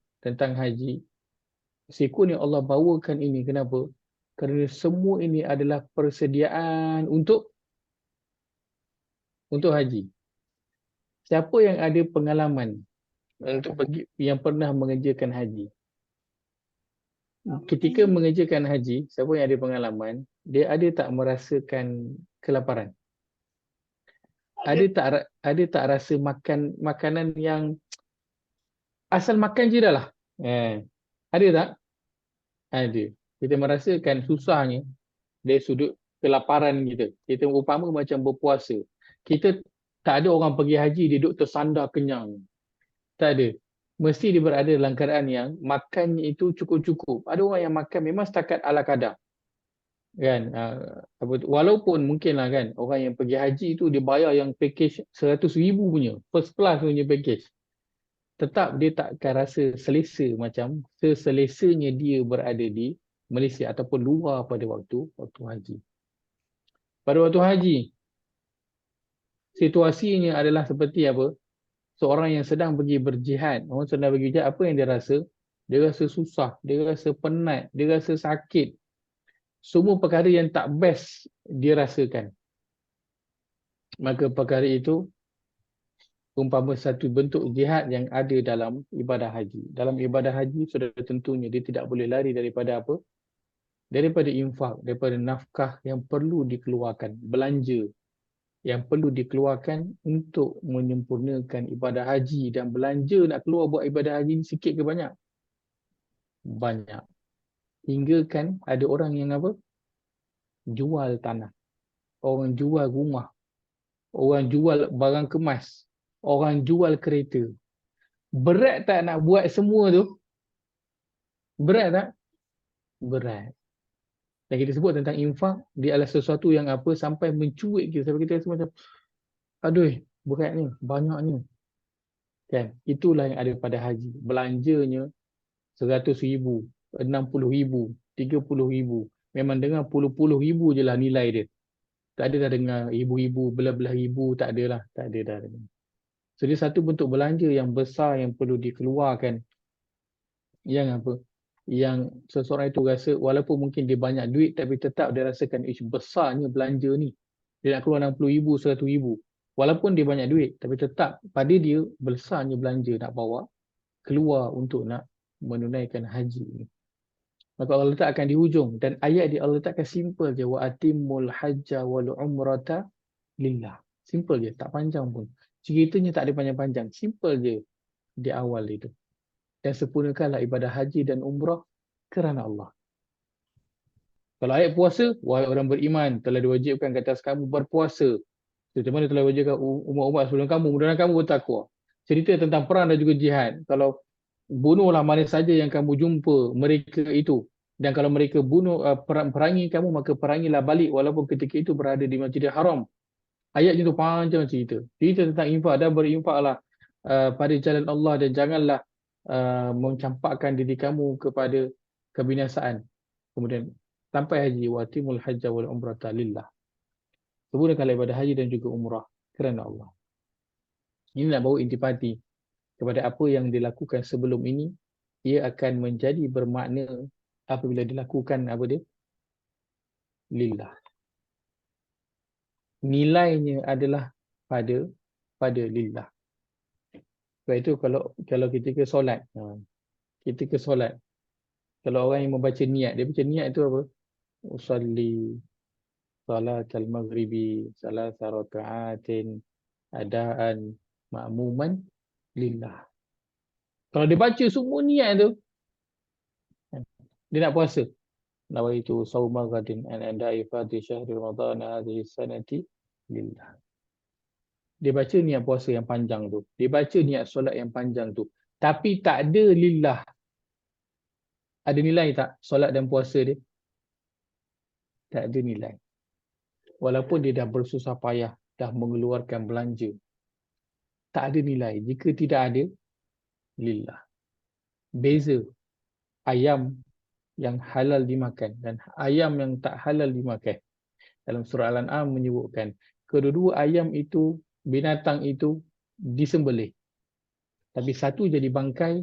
sekunya Allah bawakan ini. Kenapa? Kerana semua ini adalah persediaan untuk haji. Siapa yang ada pengalaman untuk pergi, yang pernah mengerjakan haji? Ketika mengerjakan haji, siapa yang ada pengalaman, dia ada tak merasakan kelaparan? Ada tak rasa makan makanan yang asal makan je dah lah? Ada tak? Ada. Kita merasakan susahnya dari sudut kelaparan kita. Kita upama macam berpuasa. Kita tak ada orang pergi haji, dia duduk tersandar kenyang. Tak ada. Mesti dia berada dalam keadaan yang makannya itu cukup-cukup. Ada orang yang makan memang setakat ala kadar. Kan? Walaupun mungkinlah kan, orang yang pergi haji itu dia bayar yang package 100,000 punya, first class punya package. Tetap dia tak akan rasa selesa macam seselesanya dia berada di Malaysia ataupun luar pada waktu haji. Pada waktu haji, situasinya adalah seperti apa? Seorang yang sedang pergi berjihad, orang sedang pergi berjihad, apa yang dia rasa? Dia rasa susah, dia rasa penat, dia rasa sakit. Semua perkara yang tak best dia rasakan. Maka perkara itu umpama satu bentuk jihad yang ada dalam ibadah haji. Dalam ibadah haji sudah tentunya dia tidak boleh lari daripada apa? Daripada infak, daripada nafkah yang perlu dikeluarkan, belanja yang perlu dikeluarkan untuk menyempurnakan ibadah haji. Dan belanja nak keluar buat ibadah haji ni sikit ke banyak? Banyak. Hingga kan ada orang yang apa? Jual tanah. Orang jual rumah. Orang jual barang kemas. Orang jual kereta. Berat tak nak buat semua tu? Berat tak? Berat. Dan kita sebut tentang infak, dia adalah sesuatu yang apa sampai mencuit kita. Sampai kita rasa macam, aduh, berat ni, banyak ni. Kan? Itulah yang ada pada haji. Belanjanya 100,000, 60,000, 30,000. Memang dengar puluh-puluh ribu je lah nilai dia. Tak ada dah dengar ibu-ibu, belah-belah ribu, tak ada lah. Tak ada dah. So dia satu bentuk belanja yang besar yang perlu dikeluarkan. Yang apa? Yang seseorang itu rasa walaupun mungkin dia banyak duit tapi tetap dia rasakan besarnya belanja ni. Dia nak keluar 60,000, 100,000. Walaupun dia banyak duit tapi tetap pada dia besarnya belanja nak bawa keluar untuk nak menunaikan haji ni. Maka Allah letakkan di hujung dan ayat dia Allah letakkan simple je, wa atimul hajja wal umrata lillah. Simple je, tak panjang pun. Ceritanya tak ada panjang-panjang, simple je di awal itu. Dan sempurnakanlah ibadah haji dan umrah kerana Allah. Kalau ayat puasa, wahai orang beriman, telah diwajibkan ke atas kamu berpuasa. Seperti mana telah diwajibkan umat-umat sebelum kamu, mudah-mudahan kamu bertakwa. Cerita tentang perang dan juga jihad. Kalau bunuhlah mana saja yang kamu jumpa mereka itu. Dan kalau mereka perangi kamu, maka perangilah balik walaupun ketika itu berada di Masjidil Haram. Ayat itu panjang cerita. Cerita tentang infak dan berinfaklah pada jalan Allah dan janganlah mencampakkan diri kamu kepada kebinasaan. Kemudian sampai haji, wa timul hajja wal umrata lillah. Sempurnakanlah ibadah haji dan juga umrah kerana Allah. Ini nak bawa intipati kepada apa yang dilakukan sebelum ini, ia akan menjadi bermakna apabila dilakukan apa dia? Lillah. Nilainya adalah pada lillah. Sebab itu kalau kita ke solat, kita ke solat, kalau orang yang membaca niat, dia baca niat itu apa? Usalli salatal maghribi salasa raka'atin adaan ma'muman lillah. Kalau dia baca semua niat tu, dia nak puasa. Nawaitu sawma ghadin an adai fadhi syahri Ramadan hadhihi sanati lillah. Dia baca niat puasa yang panjang tu. Dia baca niat solat yang panjang tu. Tapi tak ada lillah. Ada nilai tak solat dan puasa dia? Tak ada nilai. Walaupun dia dah bersusah payah, dah mengeluarkan belanja. Tak ada nilai. Jika tidak ada lillah. Beza ayam yang halal dimakan dan ayam yang tak halal dimakan. Dalam surah Al-An'am menyebutkan, kedua-dua ayam itu, binatang itu disembelih. Tapi satu jadi bangkai,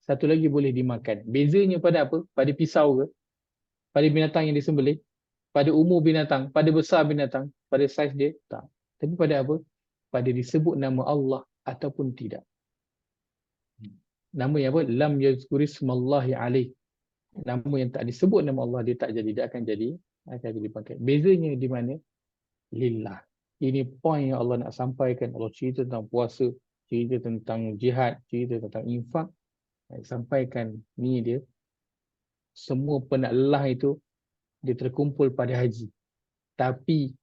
satu lagi boleh dimakan. Bezanya pada apa? Pada pisau ke? Pada binatang yang disembelih? Pada umur binatang? Pada besar binatang? Pada saiz dia? Tak. Tapi pada apa? Pada disebut nama Allah ataupun tidak. Nama yang apa? Lam yazkurismallahi alaih. Nama yang tak disebut nama Allah, dia tak jadi. Dia akan jadi bangkai. Bezanya di mana? Lillah. Ini poin yang Allah nak sampaikan. Allah cerita tentang puasa, cerita tentang jihad, cerita tentang infak. Sampaikan ni dia. Semua penat lelah itu dia terkumpul pada haji. Tapi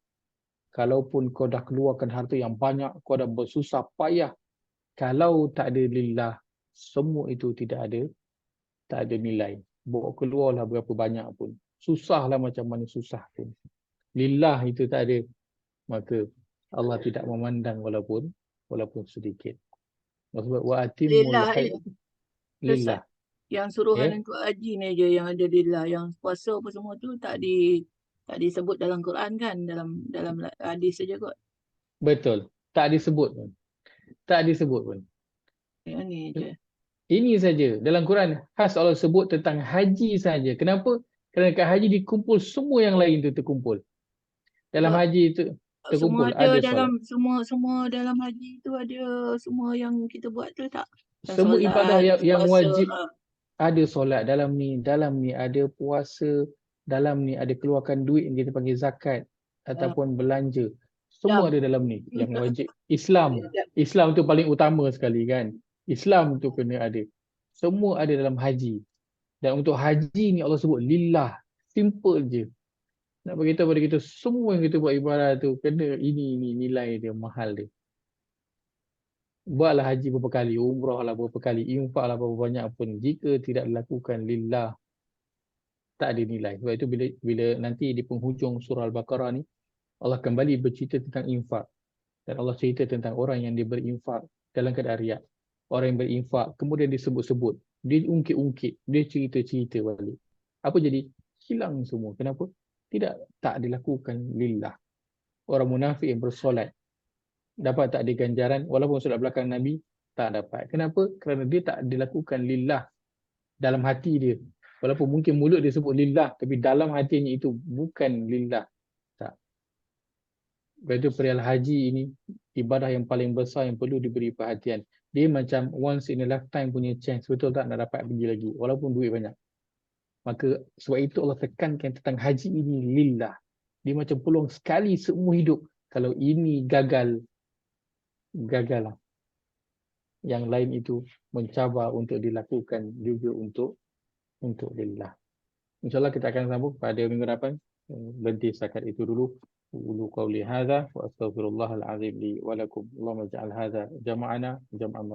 kalaupun kau dah keluarkan harta yang banyak, kau dah bersusah payah, kalau tak ada lillah, semua itu tak ada nilai. Bawa keluarlah berapa banyak pun. Susahlah macam mana susah pun. Lillah itu tak ada, maka Allah tidak memandang walaupun sedikit. Maksud wa atimul Lillah haid ni. lillah. Yang suruhan Ya, untuk haji ni je yang ada lillah. Yang puasa apa semua tu tak disebut dalam Quran kan, dalam hadis saja kot. betul. Tak disebut pun. Tak disebut pun. Yang ni je. Ini saja dalam Quran khas Allah sebut tentang haji saja. Kenapa? Kerana kat haji dikumpul semua yang lain tu terkumpul. Dalam Sebab haji itu terkumpul semua ada ada solat. semua dalam haji tu ada semua yang kita buat tu tak? Yang Semua solat, ibadah yang puasa, wajib ada solat dalam ni ada puasa, dalam ni ada keluarkan duit yang kita panggil zakat ataupun belanja. Semua Dam. ada dalam ni yang wajib. Islam tu paling utama sekali kan. Islam tu kena ada. Semua ada dalam haji. Dan untuk haji ni Allah sebut lillah. Simple je. Nak beritahu pada kita semua yang kita buat ibadah tu kena ini nilai dia, mahal dia. Buatlah haji berapa kali, umrah lah berapa kali, infak lah berapa banyak pun. Jika tidak dilakukan lillah, tak ada nilai. Sebab itu bila nanti di penghujung surah Al-Baqarah ni, Allah kembali bercerita tentang infak. Dan Allah cerita tentang orang yang dia berinfak dalam keadaan riak. Orang yang berinfak, kemudian disebut-sebut. Dia ungkit-ungkit, dia cerita-cerita balik. Apa jadi? Hilang semua. Kenapa? Tak dilakukan lillah. Orang munafik yang bersolat, dapat tak dia ganjaran, walaupun solat belakang Nabi, tak dapat. Kenapa? Kerana dia tak dilakukan lillah dalam hati dia. Walaupun mungkin mulut dia sebut lillah, tapi dalam hatinya itu bukan lillah. Tak. Sebab itu perihal haji ini, ibadah yang paling besar yang perlu diberi perhatian. Dia macam once in a lifetime punya chance, betul tak nak dapat pergi lagi, walaupun duit banyak. Maka sebab itu Allah tekankan tentang haji ini lillah. Dia macam peluang sekali seumur hidup. Kalau ini gagal lah. Yang lain itu mencabar untuk dilakukan juga untuk lillah. InsyaAllah kita akan sambung pada minggu depan. Berhenti setakat itu dulu. Ulu qawli hadha wa astaghfirullahal azim li wa lakum. Allahumma ja'al hadha jama'ana jam'an